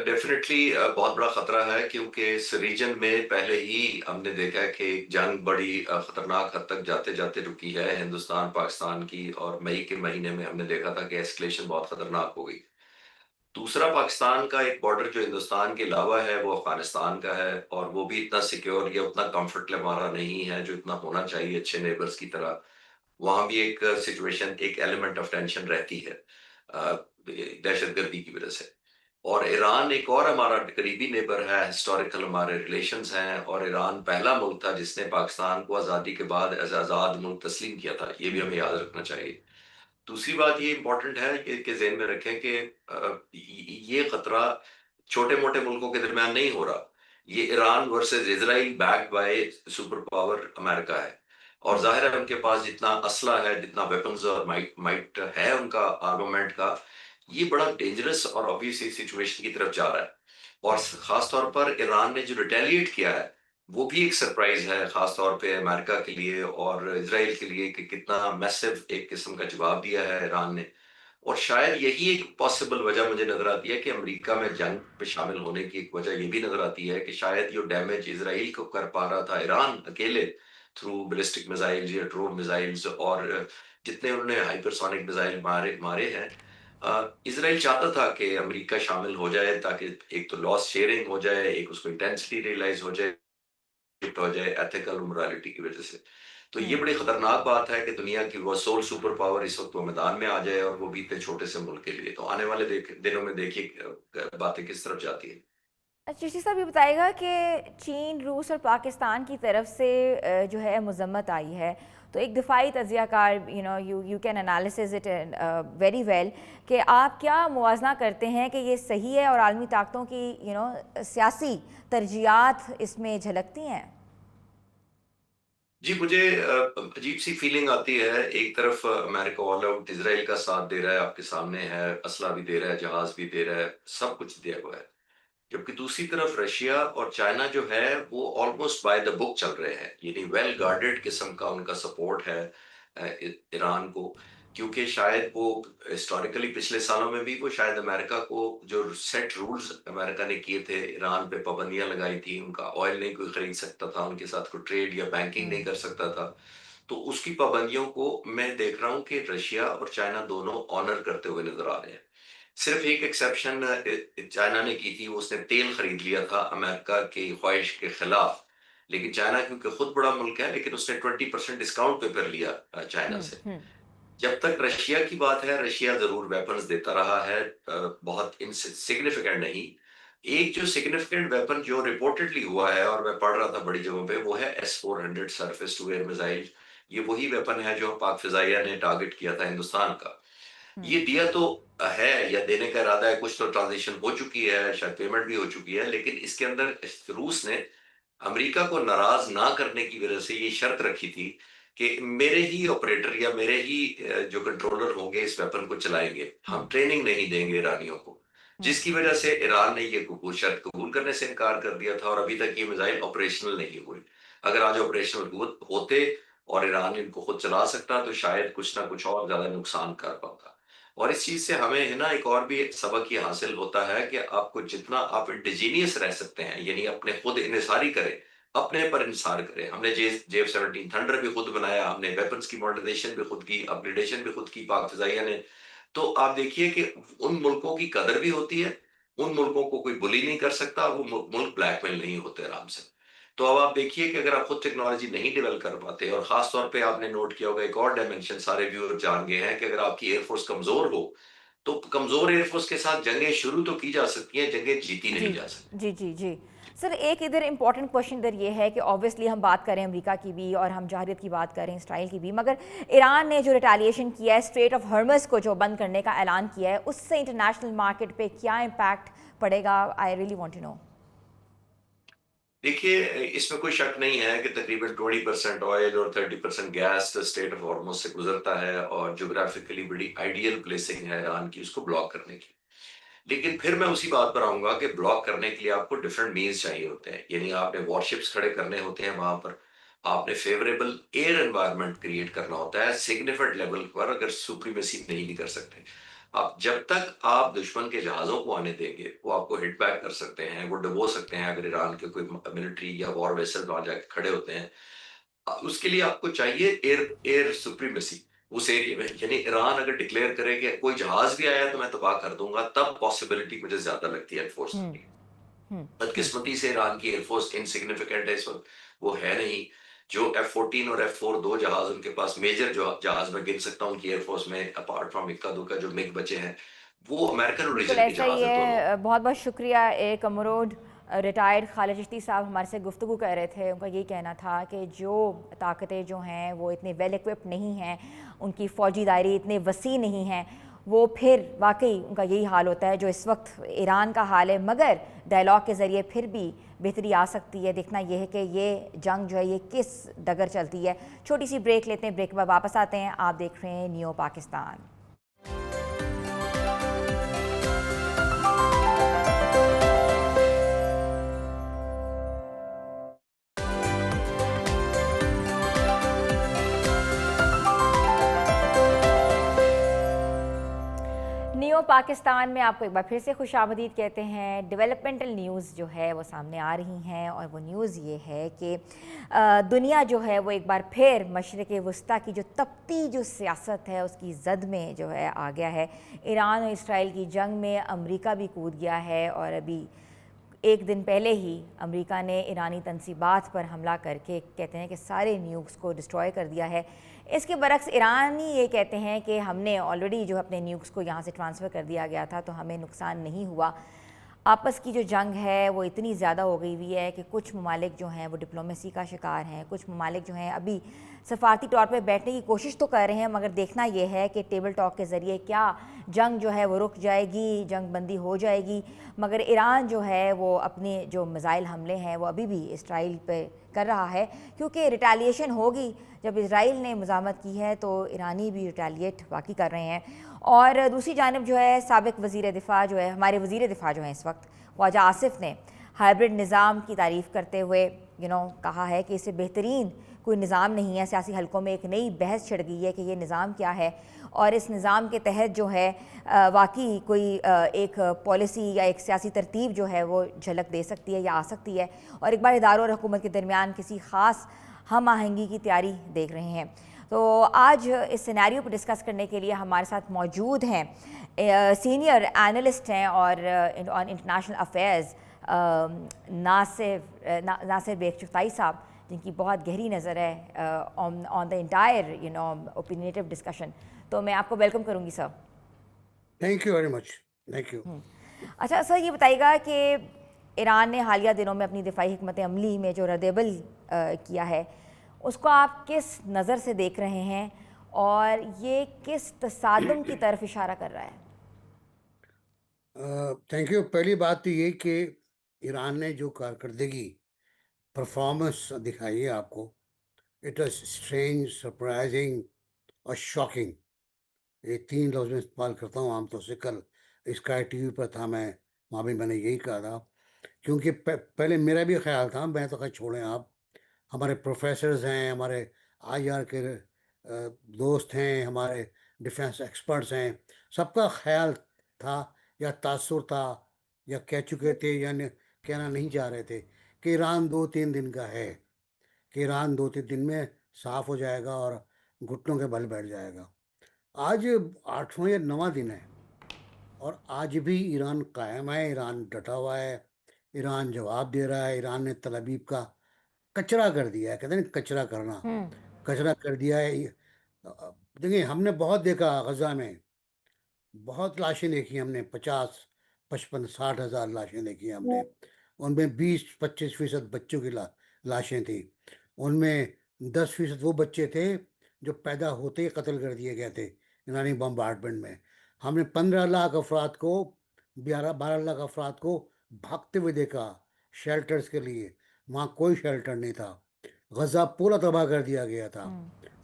डेफिनेटली बहुत बड़ा खतरा है क्योंकि इस रीजन में पहले ही हमने देखा है कि जंग बड़ी खतरनाक हद तक जाते जाते रुकी है हिंदुस्तान पाकिस्तान की, और मई के महीने में हमने देखा था कि एस्केलेशन बहुत खतरनाक हो गई। दूसरा, पाकिस्तान का एक बॉर्डर जो हिंदुस्तान के अलावा है वो अफगानिस्तान का है और वो भी इतना सिक्योर या उतना कंफर्टेबल हमारा नहीं है जो इतना होना चाहिए अच्छे नेबर्स की तरह। वहां भी एक सिचुएशन, एक एलिमेंट ऑफ टेंशन रहती है दहशतगर्दी की वजह से। और ईरान एक और हमारा करीबी नेबर है, हिस्टोरिकल हमारे रिलेशंस हैं, और ईरान पहला मुल्क था जिसने पाकिस्तान को आज़ादी के बाद एज आज़ाद मुल्क तस्लीम किया था। ये भी हमें याद रखना चाहिए। दूसरी बात ये इम्पोर्टेंट है कि ज़हन में रखें कि ये खतरा छोटे मोटे मुल्कों के दरमियान नहीं हो रहा। ये Iran versus Israel backed by super power America है, और जाहिर है उनके पास जितना असला है, जितना वेपन्स और माइट है उनका आर्मामेंट का, ये बड़ा डेंजरस और ऑब्वियस सिचुएशन की तरफ जा रहा है। और ख़ास तौर पर ईरान ने जो रिटेलिएट किया है, वो भी एक सरप्राइज़ है, ख़ास तौर पे अमेरिका के लिए और इज़राइल के लिए कि कितना मैसिव एक किस्म का जवाब दिया है ईरान ने। और शायद यही एक पॉसिबल वजह मुझे नज़र आती है कि अमेरिका में जंग में शामिल होने की एक वजह ये भी नज़र आती है कि शायद जो डैमेज इज़राइल को कर पा रहा था ईरान अकेले थ्रू बैलिस्टिक मिसाइल्स या ड्रोन मिसाइल्स और जितने उन्होंने हाइपरसोनिक मिसाइल मारे मारे हैं, इज़राइल चाहता था कि अमेरिका शामिल हो जाए ताकि एक तो लॉस शेयरिंग हो जाए, एक उसको इंटेंसिटी रियलाइज़ हो जाए, शिफ्ट हो जाए एथिकल मोरालिटी की वजह से। तो ये हम्म। बड़ी खतरनाक बात है कि दुनिया की वो सोल सुपर पावर इस वक्त वो मैदान में आ जाए और वो भी इतने छोटे से मुल्क के लिए। तो आने वाले दिनों में देखिए बातें किस तरफ जाती है। चिश्ती साहब ये बताएगा कि चीन, रूस और पाकिस्तान की तरफ से जो है मज़म्मत आई है, तो एक दिफाई तज़ियाकार you can analysis it very well कि आप क्या मुवाजना करते हैं कि ये सही है और आलमी ताकतों की सियासी तरजीहात इसमें झलकती हैं? जी, मुझे अजीब सी फीलिंग आती है। एक तरफ अमेरिका ऑल आउट इज़राइल का साथ दे रहा है, आपके सामने है, असला भी दे रहा है, जहाज़ भी दे रहा है, सब कुछ दिया हुआ है। जबकि दूसरी तरफ रशिया और चाइना जो है वो ऑलमोस्ट बाय द बुक चल रहे हैं, यानी वेल गार्डेड किस्म का उनका सपोर्ट है ईरान को, क्योंकि शायद वो हिस्टोरिकली पिछले सालों में भी वो शायद अमेरिका को जो सेट रूल्स अमेरिका ने किए थे, ईरान पे पाबंदियां लगाई थी, उनका ऑयल नहीं कोई खरीद सकता था, उनके साथ कोई ट्रेड या बैंकिंग नहीं कर सकता था, तो उसकी पाबंदियों को मैं देख रहा हूँ कि रशिया और चाइना दोनों ऑनर करते हुए नजर आ रहे हैं। सिर्फ एक एक्सेप्शन चाइना ने की थी, वो उसने तेल खरीद लिया था अमेरिका की ख्वाहिश के खिलाफ। लेकिन चाइना क्योंकि खुद बड़ा मुल्क है, लेकिन उसने 20% डिस्काउंट पे कर लिया चाइना से। हम्म। जब तक रशिया की बात है, रशिया जरूर वेपन्स देता रहा है, बहुत सिग्निफिकेंट नहीं। एक जो सिग्निफिकेंट वेपन जो रिपोर्टेडली हुआ है और मैं पढ़ रहा था बड़ी जगहों पे, वो है S-400 surface to air missile. ये वही वेपन है जो पाक फिजाइया ने टारगेट किया था हिंदुस्तान का। ये दिया तो है या देने का इरादा है, कुछ तो ट्रांजिशन हो चुकी है, शायद पेमेंट भी हो चुकी है, लेकिन इसके अंदर रूस ने अमेरिका को नाराज ना करने की वजह से ये शर्त रखी थी कि मेरे ही ऑपरेटर या मेरे ही जो कंट्रोलर होंगे इस वेपन को चलाएंगे, हम ट्रेनिंग नहीं देंगे ईरानियों को। जिसकी वजह से ईरान ने ये शर्त कबूल करने से इनकार कर दिया था और अभी तक ये मिसाइल ऑपरेशनल नहीं हुए। अगर आज ऑपरेशनल होते और ईरान इनको खुद चला सकता तो शायद कुछ ना कुछ और ज्यादा नुकसान कर पाता। और इस चीज से हमें है ना एक और भी एक सबक ये हासिल होता है कि आपको जितना आप इंडिजीनियस रह सकते हैं, यानी अपने खुद इन्हिसारी करें, अपने पर इंसार करें। हमने JF-17 थंडर भी खुद बनाया, हमने वेपन्स की मॉडर्नाइजेशन भी खुद की, अपग्रेडेशन भी खुद की पाक फिजाइया ने। तो आप देखिए कि उन मुल्कों की कदर भी होती है, उन मुल्कों को कोई बुली नहीं कर सकता, वो मुल्क ब्लैकमेल नहीं होते आराम से। तो अब आप देखिए कि अगर आप खुद टेक्नोलॉजी नहीं डेवलप कर पाते, और खास तौर पे आपने नोट किया होगा एक और डायमेंशन सारे व्यूअर जान गए हैं कि अगर आपकी एयरफोर्स कमजोर हो, तो कमजोर एयरफोर्स के साथ जंगें शुरू तो की जा सकती हैं, जंगें जीती जी नहीं जा सकती। जी जी जी। सर, एक इधर इम्पॉर्टेंट क्वेश्चन इधर ये है कि ऑब्वियसली हम बात करें अमेरिका की भी और हम जहरियत की बात करें इसराइल की भी, मगर ईरान ने जो रिटेलिएशन किया है, स्ट्रेट ऑफ हॉर्मज़ को जो बंद करने का ऐलान किया है, उससे इंटरनेशनल मार्केट पे क्या इम्पैक्ट पड़ेगा? I really want to know. देखिए, इसमें कोई शक नहीं है कि तकरीबन 20% ऑयल और 30% गैस स्टेट ऑफ हॉर्मुज़ से गुजरता है और ज्योग्राफिकली बड़ी आइडियल प्लेसिंग है ईरान की उसको ब्लॉक करने की। लेकिन फिर मैं उसी बात पर आऊंगा कि ब्लॉक करने के लिए आपको डिफरेंट मीन्स चाहिए होते हैं, यानी आपने वॉरशिप्स खड़े करने होते हैं वहां पर, आपने फेवरेबल एयर एनवायरनमेंट क्रिएट करना होता है सिग्निफिकेंट लेवल पर, अगर सुप्रीमेसी नहीं भी कर सकते। आप जब तक आप दुश्मन के जहाजों को आने देंगे, वो आपको हिट बैक कर सकते हैं, वो डुबो सकते हैं अगर ईरान के कोई मिलिट्री या वॉर वेसल वहां जाके खड़े होते हैं। उसके लिए आपको चाहिए एयर एयर सुप्रीमेसी उस एरिया में, यानी ईरान अगर डिक्लेयर करे कि कोई जहाज भी आया तो मैं तबाह कर दूंगा, तब पॉसिबिलिटी मुझे ज्यादा लगती है एयरफोर्स की। बदकिस्मती से ईरान की एयरफोर्स इनसिग्निफिकेंट है इस वक्त, वो है नहीं। जो F-14 और F-4 दो जहाज उनके पास मेजर जो जहाज मैं गिन सकता हूँ उनकी एयरफोर्स में, अपार्ट फ्रॉम इक्का दुक्का जो मिग बचे हैं, वो अमेरिकन बिल्कुल ओरिजिन के ऐसा ही जहाज हैं दोनों। है। बहुत बहुत शुक्रिया। एक अमरोड रिटायर्ड खालिद चिश्ती साहब हमारे से गुफ्तगू कर रहे थे। उनका यही कहना था कि जो ताकतें जो हैं वो इतने वेल इक्विप्ड नहीं हैं, उनकी फ़ौजी दायरे इतने वसी नहीं हैं, वो फिर वाकई उनका यही हाल होता है जो इस वक्त ईरान का हाल है। मगर डायलॉग के ज़रिए फिर भी बेहतरी आ सकती है। देखना यह है कि ये जंग जो है ये किस डगर चलती है। छोटी सी ब्रेक लेते हैं, ब्रेक के बाद वापस आते हैं। आप देख रहे हैं न्यू पाकिस्तान। पाकिस्तान में आपको एक बार फिर से खुशामदीद कहते हैं। डेवलपमेंटल न्यूज़ जो है वो सामने आ रही हैं और वो न्यूज़ ये है कि दुनिया जो है वो एक बार फिर मशरिक़ वस्ता की जो तपती जो सियासत है उसकी जद में जो है आ गया है। ईरान और इसराइल की जंग में अमेरिका भी कूद गया है और अभी एक दिन पहले ही अमेरिका ने ईरानी तनसीबात पर हमला करके कहते हैं कि सारे न्यूक्स को डिस्ट्रॉय कर दिया है। इसके बरक्स ईरानी ये कहते हैं कि हमने ऑलरेडी जो अपने न्यूक्स को यहाँ से ट्रांसफ़र कर दिया गया था तो हमें नुकसान नहीं हुआ। आपस की जो जंग है वो इतनी ज़्यादा हो गई हुई है कि कुछ ममालिक जो हैं वो डिप्लोमेसी का शिकार हैं, कुछ ममालिक जो हैं अभी सफारती तौर पे बैठने की कोशिश तो कर रहे हैं, मगर देखना ये है कि टेबल टॉक के ज़रिए क्या जंग जो है वो रुक जाएगी, जंग बंदी हो जाएगी। मगर ईरान जो है वो अपने जो मिसाइल हमले हैं वो अभी भी इसराइल पे कर रहा है, क्योंकि रिटेलिएशन होगी। जब इसराइल ने मज़ामत की है तो ईरानी भी रिटेलिएट वाकई कर रहे हैं। और दूसरी जानब जो है साबिक़ वज़ीर दिफ़ा जो है, हमारे वज़ीर दिफ़ा जो हैं इस वक्त, ख्वाजा आसिफ ने हाइब्रिड निज़ाम की तारीफ़ करते हुए कहा है कि इससे बेहतरीन कोई निज़ाम नहीं है। सियासी हलकों में एक नई बहस छिड़ गई है कि ये निज़ाम क्या है और इस निज़ाम के तहत जो है वाकई कोई एक पॉलिसी या एक सियासी तरतीब जो है वो झलक दे सकती है या आ सकती है, और एक बार इदारों और हुकूमत के दरमियान किसी ख़ास हम आहंगी की तैयारी देख रहे हैं। तो आज इस सिनेरियो पर डिस्कस करने के लिए हमारे साथ मौजूद हैं सीनियर एनालिस्ट हैं और on international affairs Nasir Baig Chughtai sahab, जिनकी बहुत गहरी नज़र है on the entire opinionative discussion. तो मैं आपको वेलकम करूंगी sir. Thank you very much. Thank you. अच्छा सर, ये बताइएगा कि ईरान ने हालिया दिनों में अपनी दिफाई हिकमत अमली में जो रद्द-ए-अमल किया है उसको आप किस नज़र से देख रहे हैं और ये किस तसादुम की तरफ इशारा कर रहा है? Thank you. पहली बात तो ये कि ईरान ने जो कारकर्दगी परफॉर्मेंस दिखाई है आपको, इट वाज स्ट्रेंज, सरप्राइजिंग और शॉकिंग। ये 3 लफ्ज़ मैं इस्तेमाल करता हूँ आमतौर से। कल स्काई टीवी पर था, मैं वहाँ भी मैंने यही कहा था, क्योंकि पहले मेरा भी ख्याल था, मैं तो खैर छोड़ें आप, हमारे प्रोफेसर्स हैं, हमारे आईआर के दोस्त हैं, हमारे डिफेंस एक्सपर्ट्स हैं, सबका ख्याल था या तासुर था या कह चुके थे या कहना नहीं चाह रहे थे कि ईरान 2-3 दिन का है, कि ईरान 2-3 दिन में साफ हो जाएगा और घुटनों के बल बैठ जाएगा। आज 8वां या 9वां दिन है और आज भी ईरान कायम है, ईरान डटा हुआ है, ईरान जवाब दे रहा है। ईरान ने तल अवीव का कचरा कर दिया है, कहते हैं ना कचरा करना, कचरा कर दिया है। देखिए, हमने बहुत देखा गजा में, बहुत लाशें देखी हमने, 50, 55, 60 हज़ार लाशें देखी हमने। उनमें 20-25% बच्चों की लाशें थी। उनमें 10% वो बच्चे थे जो पैदा होते ही कत्ल कर दिए गए थे ईरानी बम्बार्डमेंट में। हमने 15 लाख अफराद को, 12 लाख अफराद को भागते हुए देखा शेल्टर्स के लिए। वहाँ कोई शेल्टर नहीं था। गजा पूरा तबाह कर दिया गया था।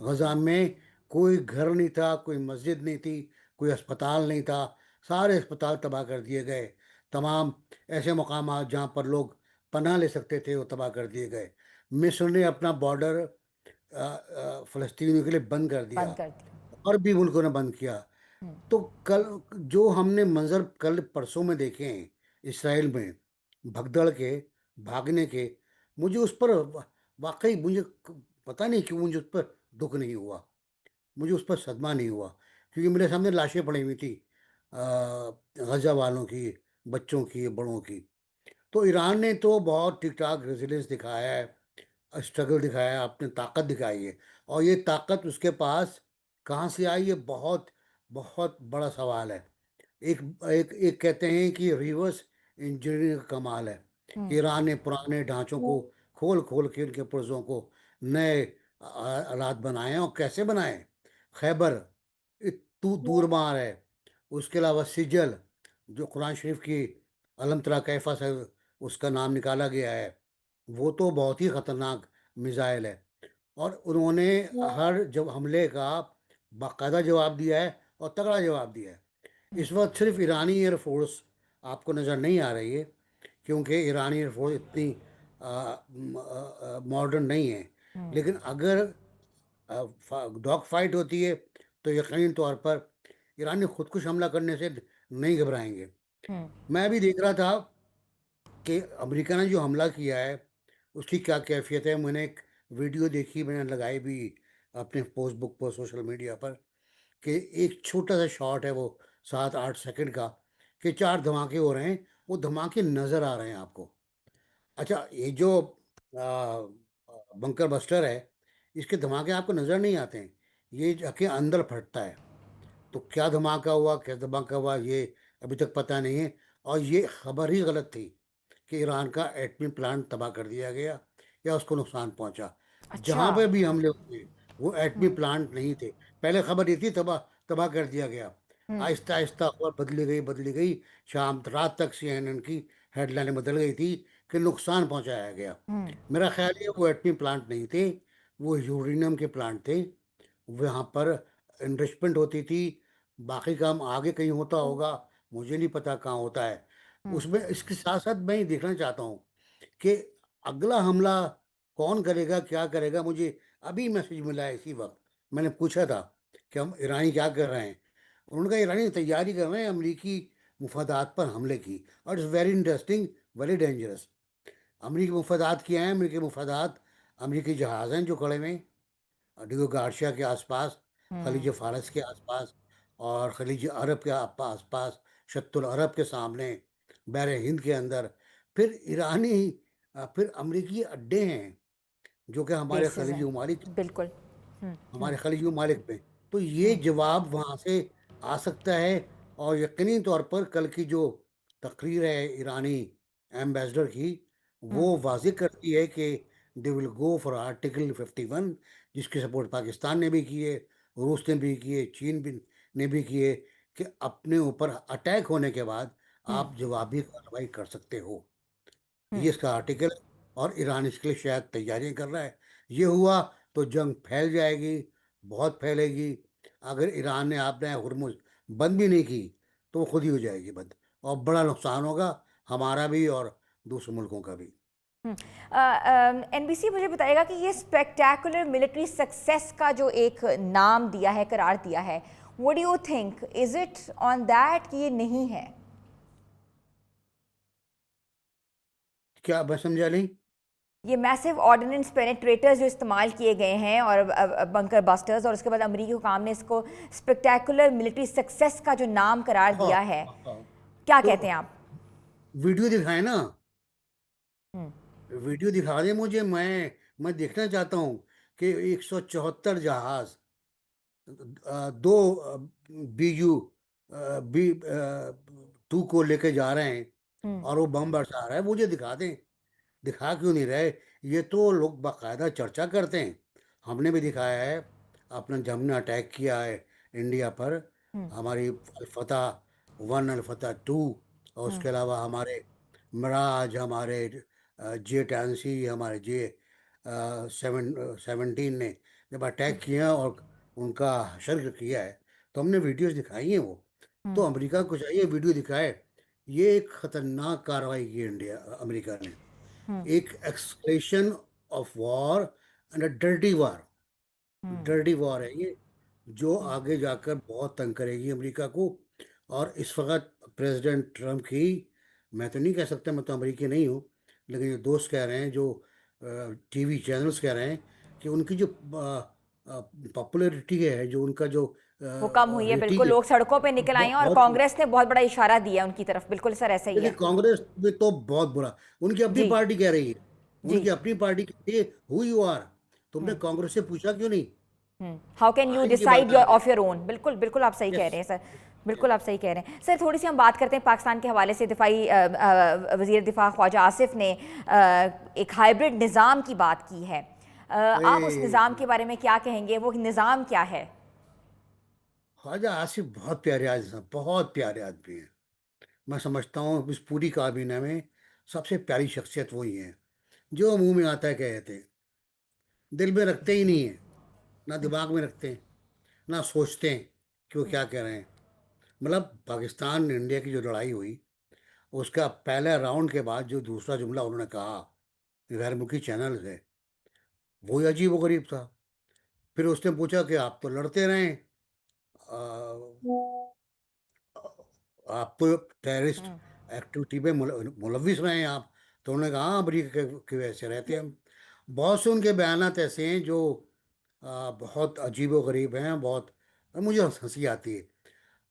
गजा में कोई घर नहीं था, कोई मस्जिद नहीं थी, कोई अस्पताल नहीं था, सारे अस्पताल तबाह कर दिए गए। तमाम ऐसे मकामात जहाँ पर लोग पनाह ले सकते थे वो तबाह कर दिए गए। मिस्र ने अपना बॉर्डर फ़लस्तीनियों के लिए बंद कर दिया बंद कर दिया। और भी मुल्कों ने बंद किया। तो कल जो हमने मंजर कल परसों में देखे हैं इसराइल में, भगदड़ के, भागने के, मुझे उस पर वाकई मुझे पता नहीं क्यों मुझे उस पर दुख नहीं हुआ, मुझे उस पर सदमा नहीं हुआ, क्योंकि मेरे सामने लाशें पड़ी हुई थी गजा वालों की, बच्चों की, बड़ों की। तो ईरान ने तो बहुत ठीक ठाक रेजिलियंस दिखाया है, स्ट्रगल दिखाया है, अपनी ताकत दिखाई है। और ये ताकत उसके पास कहाँ से आई, ये बहुत बहुत बड़ा सवाल है। एक एक एक कहते हैं कि रिवर्स इंजीनियरिंग का कमाल है कि ईरान ने पुराने ढांचों को खोल खोल के उनके पुर्जों को नए आलात बनाए हैं। और कैसे बनाए? खैबर तू दूर मार है, उसके अलावा सिजल जो कुरान शरीफ की अलम तरा कैफा से उसका नाम निकाला गया है, वो तो बहुत ही ख़तरनाक मिसाइल है। और उन्होंने हर जब हमले का बाकायदा जवाब दिया है और तगड़ा जवाब दिया है। इस वक्त सिर्फ ईरानी एयरफोर्स आपको नज़र नहीं आ रही है, क्योंकि ईरानी एयरफोर्स इतनी मॉडर्न नहीं है। लेकिन अगर डॉग फाइट होती है तो यकीनी तौर पर ईरान ने खुदकुश हमला करने से नहीं घबराएंगे। हम्म, मैं भी देख रहा था कि अमेरिका ने जो हमला किया है उसकी क्या कैफियत है। मैंने एक वीडियो देखी, मैंने लगाई भी अपने फेसबुक पर, सोशल मीडिया पर, कि एक छोटा सा शॉट है वो 7-8 सेकंड का, कि 4 धमाके हो रहे हैं, वो धमाके नज़र आ रहे हैं आपको। अच्छा, ये जो बंकर बस्टर है, इसके धमाके आपको नज़र नहीं आते हैं, ये जाके अंदर फटता है। तो क्या धमाका हुआ, क्या धमाका हुआ, ये अभी तक पता नहीं है। और ये खबर ही गलत थी कि ईरान का एटमी प्लांट तबाह कर दिया गया या उसको नुकसान पहुंचा। अच्छा। जहां पे भी हमले हुए वो एटमी हम्म, प्लांट नहीं थे। पहले खबर ये थी तबाह तबाह कर दिया गया। हम्म, आहिस्ता आहिस्ता खबर बदली गई। शाम रात तक सीएनएन की हेडलाइन बदल गई थी कि नुकसान पहुंचाया गया। हम्म, मेरा ख्याल है वो एटमी प्लांट नहीं थे, वो यूरेनियम के प्लांट थे। वहाँ पर इन्वेस्टमेंट होती थी, बाकी काम आगे कहीं होता होगा, मुझे नहीं पता कहाँ होता है हम्म, उसमें। इसके साथ साथ मैं ये देखना चाहता हूँ कि अगला हमला कौन करेगा, क्या करेगा। मुझे अभी मैसेज मिला है इसी वक्त, मैंने पूछा था कि हम ईरानी क्या कर रहे हैं। उन्होंने कहा ईरानी तैयारी कर रहे हैं अमरीकी मुफादात पर हमले की। और it's very interesting, very dangerous. अमरीकी मुफादात क्या हैं? अमरीकी मुफादात अमरीकी जहाज़ हैं जो खड़े हुए हैं डिगो गार्शिया के आसपास, हम्म, खलीज फारस के आसपास, और खलीज अरब के आसपास, शत्रुल अरब के सामने, बहर हिंद के अंदर। फिर ईरानी फिर अमरीकी अड्डे हैं जो कि हमारे बेसिस खलीजी हैं, ममालिक, बिल्कुल। हम्म, हमारे खलीजी ममालिक में। तो ये हम्म, जवाब वहाँ से आ सकता है। और यकीनी तौर पर कल की जो तकरीर है ईरानी एम्बेसडर की, हम्म, वो वाज़ेह करती है कि they will go for article 51, जिसकी सपोर्ट पाकिस्तान ने भी की है, रूस ने भी की है, चीन भी ने भी की है, कि अपने ऊपर अटैक होने के बाद हम्म, आप जवाबी कार्रवाई कर सकते हो। हम्म, ये इसका आर्टिकल है। और ईरान इसके लिए शायद तैयारियां कर रहा है। ये हुआ तो जंग फैल जाएगी, बहुत फैलेगी। अगर ईरान ने आपने हुर्मुज बंद भी नहीं की तो वो खुद ही हो जाएगी बंद, और बड़ा नुकसान होगा हमारा भी और दूसरे मुल्कों का भी। एनबीसी मुझे बताएगा कि ये स्पेक्टैकुलर मिलिट्री सक्सेस का जो एक नाम दिया है, करार दिया है, what do you think, is it on that कि ये नहीं है? क्या मैं समझा नहीं? ये मैसिव ऑर्डिनेंस पेनेट्रेटर्स जो इस्तेमाल किए गए हैं और बंकर बस्टर्स, और उसके बाद अमेरिकी हुकाम ने इसको स्पेक्टैकुलर मिलिट्री सक्सेस का जो नाम करार हाँ दिया है, हाँ। क्या तो कहते हैं आप? वीडियो दिखाए ना, हम्म, वीडियो दिखा दे मुझे, मैं देखना चाहता हूँ कि 174 जहाज, दो बीयू बी 2 को लेके जा रहे हैं हम्म, और वो बम बरसा रहा है, मुझे दिखा दें। दिखा क्यों नहीं रहे? ये तो लोग बाकायदा चर्चा करते हैं। हमने भी दिखाया है अपना, जब हमने अटैक किया है इंडिया पर, हम्म, हमारी अलफतह 1, अलफतह 2, और हम्म, उसके अलावा हमारे मिराज, हमारे J-10C, हमारे J17 ने जब अटैक किया और उनका हशर किया है, तो हमने वीडियोस दिखाई हैं वो। तो हम्म, अमेरिका को चाहिए वीडियो दिखाए। ये एक खतरनाक कार्रवाई की इंडिया अमेरिका ने, हम्म, एक escalation of war and a hmm, dirty war है ये, जो हम्म, आगे जाकर बहुत तंग करेगी अमेरिका को। और इस वक्त प्रेसिडेंट ट्रम्प की, मैं तो नहीं कह सकता, मैं तो अमेरिकी नहीं हूँ, लेकिन जो दोस्त कह रहे हैं, जो टीवी चैनल्स कह रहे हैं, कि उनकी जो पॉपुलैरिटी है, जो उनका जो वो कम हुई है, रेटिंग बिल्कुल। है, लोग सड़कों पे निकल आए हैं और बहुत। कांग्रेस ने बहुत बड़ा इशारा दिया उनकी तरफ, बिल्कुल सर, ऐसा ही देखिए है। कांग्रेस में तो बहुत बुरा, उनकी अपनी जी, पार्टी कह रही है, जी। उनकी अपनी पार्टी कहती है हु यू आर। तुमने कांग्रेस से पूछा क्यों नहीं? हाउ कैन यू आखिर की डिसाइड बात योर आ गई। Of your own? बिल्कुल, बिल्कुल आप सही कह यस, रहे हैं सर। यस। बिल्कुल आप सही कह रहे हैं सर। थोड़ी सी हम बात करते हैं पाकिस्तान के हवाले से। दिफाई वजीर दिफा ख्वाजा आसिफ ने एक हाइब्रिड निज़ाम की बात की है। आप उस निज़ाम के बारे में क्या कहेंगे? वो निज़ाम क्या है? ख्वाजा आसिफ बहुत प्यारे आदमी, बहुत प्यारे आदमी हैं। मैं समझता हूँ इस पूरी काबीना में सबसे प्यारी शख्सियत वही है, जो मुंह में आता है कहते हैं, दिल में रखते ही नहीं है, ना दिमाग में रखते हैं, ना सोचते हैं कि वो क्या कह रहे हैं। मतलब पाकिस्तान इंडिया की जो लड़ाई हुई, उसका पहले राउंड के बाद जो दूसरा जुमला उन्होंने कहा गैर मुल्की चैनल से, वो ही अजीब व गरीब था। फिर उसने पूछा कि आप तो लड़ते रहे, आप तो टेररिस्ट एक्टिविटी में मुलविस रहे हैं आप। तो उन्होंने कहा हाँ अमरीका की वजह से रहते हैं हम। बहुत से उनके बयानात ऐसे हैं जो बहुत अजीब व गरीब हैं, बहुत मुझे हंसी आती है।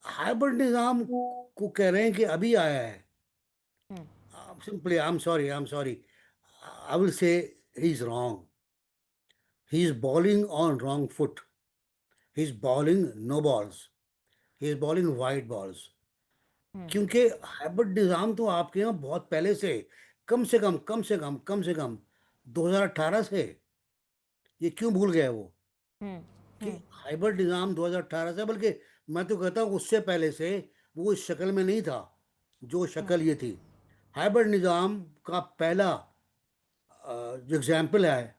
हाइब्रिड निज़ाम को कह रहे हैं कि अभी आया है। Simply I am sorry, I will say he is wrong. He is bowling on wrong foot. He is bowling no balls, he is bowling wide balls. क्योंकि हाइब्रिड निज़ाम तो आपके यहाँ बहुत पहले से, कम से कम 2018 से। ये क्यों भूल गए वो कि हाइब्रिड निज़ाम 2018 से, बल्कि मैं तो कहता हूँ उससे पहले से वो इस शक्ल में नहीं था जो शक्ल ये थी। हाइब्रिड निज़ाम का पहला जो एग्जाम्पल है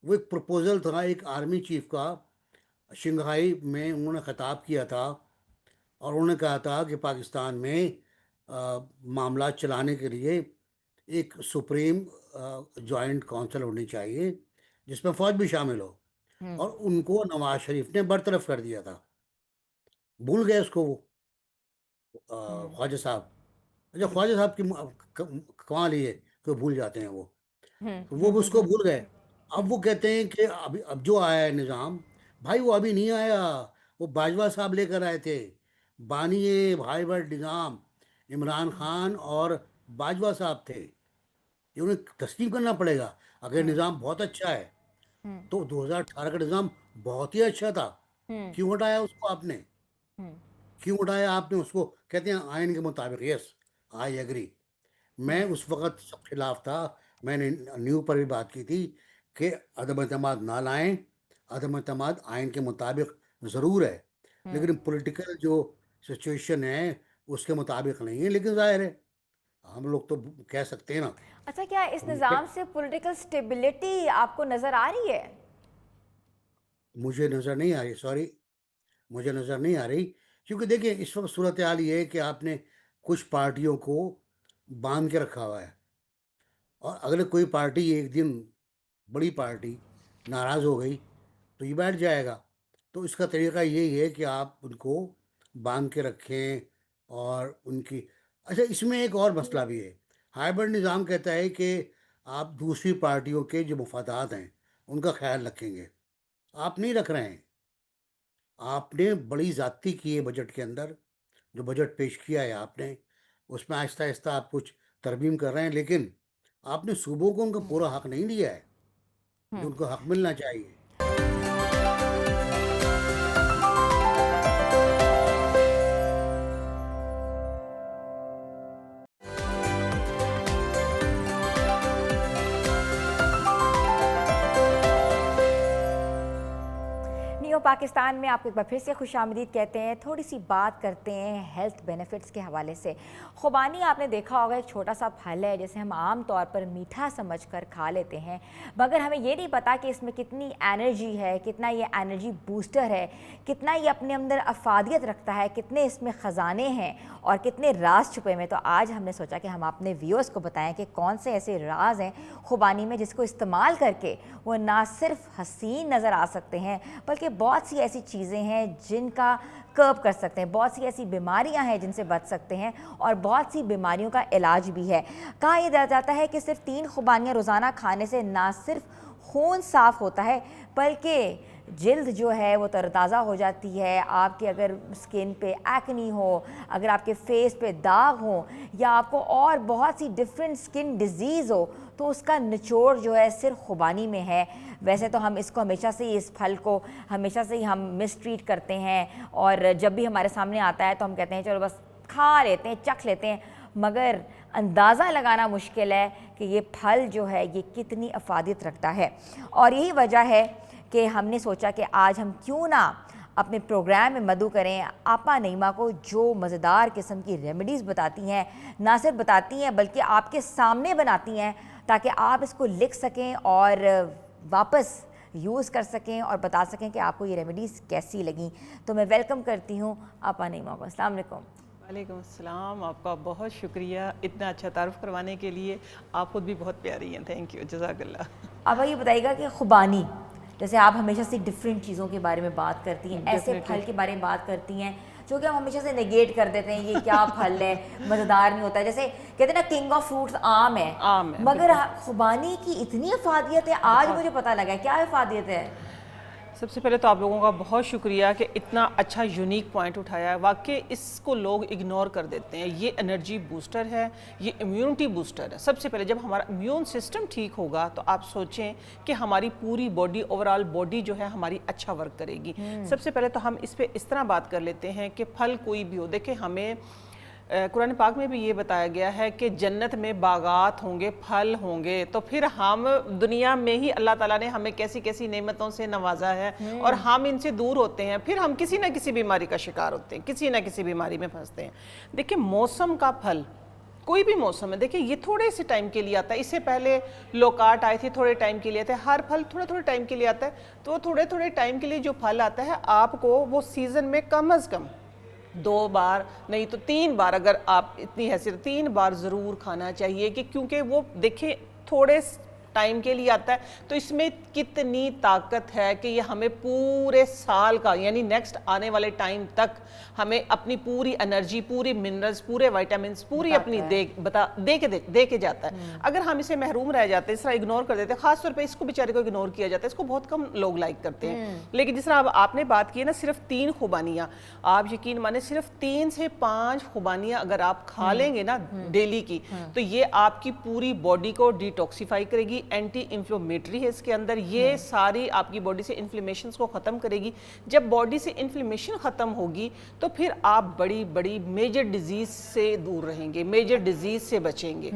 वो एक प्रपोजल था एक आर्मी चीफ का। शंघाई में उन्होंने खिताब किया था और उन्होंने कहा था कि पाकिस्तान में मामला चलाने के लिए एक सुप्रीम जॉइंट काउंसिल होनी चाहिए जिसमें फ़ौज भी शामिल हो। और उनको नवाज शरीफ ने बरतरफ कर दिया था। भूल गए उसको वो ख्वाजा साहब। अच्छा, ख्वाजा साहब की कमाल ही है कि वो भूल जाते हैं वो। तो वो भी उसको भूल गए। अब वो कहते हैं कि अभी अब जो आया है निज़ाम, भाई वो अभी नहीं आया, वो बाजवा साहब लेकर आए थे। बानिए हाइब्रिड निज़ाम इमरान खान और बाजवा साहब थे। ये उन्हें तस्लीम करना पड़ेगा। अगर निज़ाम बहुत अच्छा है तो 2018 का निज़ाम बहुत ही अच्छा था। क्यों हटाया उसको आपने? क्यों उठाया आपने उसको? कहते हैं आयन के मुताबिक। Yes, I agree. मैं उस वक्त सब खिलाफ था। मैंने न्यू पर भी बात की थी कि अदम एतमाद ना लाएं। अदम एतमाद आयन के मुताबिक ज़रूर है, लेकिन पॉलिटिकल जो सिचुएशन है उसके मुताबिक नहीं है। लेकिन जाहिर है हम लोग तो कह सकते हैं ना। अच्छा, क्या इस निज़ाम से पॉलिटिकल स्टेबिलिटी आपको नज़र आ रही है? मुझे नज़र नहीं आ रही, सॉरी, मुझे नज़र नहीं आ रही। क्योंकि देखिए इस वक्त सूरत हाल ये है कि आपने कुछ पार्टियों को बांध के रखा हुआ है और अगर कोई पार्टी एक दिन, बड़ी पार्टी, नाराज़ हो गई तो ये बैठ जाएगा। तो इसका तरीका यही है कि आप उनको बांध के रखें और उनकी। अच्छा, इसमें एक और मसला भी है। हाइब्रिड निज़ाम कहता है कि आप दूसरी पार्टियों के जो मफादात हैं उनका ख्याल रखेंगे। आप नहीं रख रहे हैं। आपने बड़ी ज़्यादती की है बजट के अंदर। जो बजट पेश किया है आपने, उसमें आहिस्ता आहिस्ता आप कुछ तरमीम कर रहे हैं, लेकिन आपने सूबों को उनका पूरा हक नहीं दिया है जो उनको हक मिलना चाहिए। नियो पाकिस्तान में आपको एक बार फिर से खुशामदीद कहते हैं। थोड़ी सी बात करते हैं हेल्थ बेनिफिट्स के हवाले से। खुबानी आपने देखा होगा एक छोटा सा फल है जिसे हम आम तौर पर मीठा समझकर खा लेते हैं, मगर हमें ये नहीं पता कि इसमें कितनी एनर्जी है, कितना ये एनर्जी बूस्टर है, कितना ये अपने अंदर अफादियत रखता है, कितने इसमें ख़जाने हैं और कितने राज छुपे हुए हैं। तो आज हमने सोचा कि हम अपने व्यूअर्स को बताएं कि कौन से ऐसे राज हैं खुबानी में जिसको इस्तेमाल करके वो ना सिर्फ हसीन नज़र आ सकते हैं बल्कि बहुत सी ऐसी चीज़ें हैं जिनका कर्ब कर सकते हैं, बहुत सी ऐसी बीमारियां हैं जिनसे बच सकते हैं और बहुत सी बीमारियों का इलाज भी है। कहा यह जाता है कि सिर्फ 3 खुबानियाँ रोज़ाना खाने से ना सिर्फ खून साफ़ होता है बल्कि जिल्द जो है वो तरोताज़ा हो जाती है। आपके अगर स्किन पे एक्नी हो, अगर आपके फेस पे दाग हो या आपको और बहुत सी डिफरेंट स्किन डिजीज़ हो तो उसका निचोड़ जो है सिर्फ खुबानी में है। वैसे तो हम इसको हमेशा से ही, इस फल को हमेशा से ही हम मिसट्रीट करते हैं और जब भी हमारे सामने आता है तो हम कहते हैं चलो बस खा लेते हैं, चख लेते हैं, मगर अंदाज़ा लगाना मुश्किल है कि ये फल जो है ये कितनी अफादियत रखता है। और यही वजह है कि हमने सोचा कि आज हम क्यों ना अपने प्रोग्राम में मदऊ करें आपा नईमा को, जो मज़ेदार किस्म की रेमेडीज़ बताती हैं, ना सिर्फ बताती हैं बल्कि आपके सामने बनाती हैं ताकि आप इसको लिख सकें और वापस यूज़ कर सकें और बता सकें कि आपको ये रेमेडीज़ कैसी लगी। तो मैं वेलकम करती हूँ आपा नईमा को। अस्सलाम वालेकुम। वालेकुम अस्सलाम। आपका बहुत शुक्रिया इतना अच्छा तारुफ करवाने के लिए। आप खुद भी बहुत प्यारी हैं, थैंक यू, जज़ाकल्लाह। अब ये बताइएगा कि खुबानी, जैसे आप हमेशा से डिफरेंट चीज़ों के बारे में बात करती हैं, ऐसे फल के बारे में बात करती हैं जो कि हम हमेशा से नेगेट कर देते हैं, ये क्या फल है, मज़ेदार नहीं होता है। जैसे कहते हैं ना किंग ऑफ फ्रूट्स आम है, मगर खुबानी की इतनी अफादियत है, आज मुझे पता लगा क्या अफादियत है। सबसे पहले तो आप लोगों का बहुत शुक्रिया कि इतना अच्छा यूनिक पॉइंट उठाया है। वाकई इसको लोग इग्नोर कर देते हैं। ये एनर्जी बूस्टर है, ये इम्यूनिटी बूस्टर है। सबसे पहले जब हमारा इम्यून सिस्टम ठीक होगा तो आप सोचें कि हमारी पूरी बॉडी, ओवरऑल बॉडी जो है हमारी अच्छा वर्क करेगी। सबसे पहले तो हम इस पर इस तरह बात कर लेते हैं कि फल कोई भी हो, देखें हमें कुरान पाक में भी ये बताया गया है कि जन्नत में बागात होंगे, फल होंगे, तो फिर हम दुनिया में ही अल्लाह ताला ने हमें कैसी कैसी नेमतों से नवाजा है और हम इनसे दूर होते हैं, फिर हम किसी ना किसी बीमारी का शिकार होते हैं, किसी ना किसी बीमारी में फंसते हैं। देखिए मौसम का फल, कोई भी मौसम है, देखिए ये थोड़े से टाइम के लिए आता है। इससे पहले लोकाट आए थे, थोड़े टाइम के लिए आते हैं। हर फल थोड़े थोड़े टाइम के लिए आता है, तो थोड़े थोड़े टाइम के लिए जो फल आता है आपको वो सीज़न में कम अज़ कम 2 बार नहीं तो 3 बार, अगर आप इतनी हैसियत 3 बार ज़रूर खाना चाहिए कि क्योंकि वो देखिए थोड़े टाइम के लिए आता है, तो इसमें कितनी ताकत है कि ये हमें पूरे साल का यानी नेक्स्ट आने वाले टाइम तक हमें अपनी पूरी एनर्जी, पूरी मिनरल्स, पूरे विटामिन्स, पूरी अपनी दे के जाता है। अगर हम इसे महरूम रह जाते हैं, इस तरह इग्नोर कर देते हैं, खासतौर पे इसको बेचारे को इग्नोर किया जाता है, इसको बहुत कम लोग लाइक करते हैं। लेकिन जिस तरह अब आपने बात की है ना, सिर्फ 3 खुबानियाँ, आप यकीन माने सिर्फ 3 से 5 खुबानियाँ अगर आप खा लेंगे ना डेली की, तो ये आपकी पूरी बॉडी को डिटॉक्सिफाई करेगी, एंटी इन्फ्लेमेटरी है इसके अंदर, ये सारी आपकी बॉडी से इन्फ्लेमेशन को ख़त्म करेगी। जब बॉडी से इन्फ्लेमेशन ख़त्म होगी तो फिर आप बड़ी बड़ी मेजर डिजीज़ से दूर रहेंगे, मेजर डिजीज़ से बचेंगे।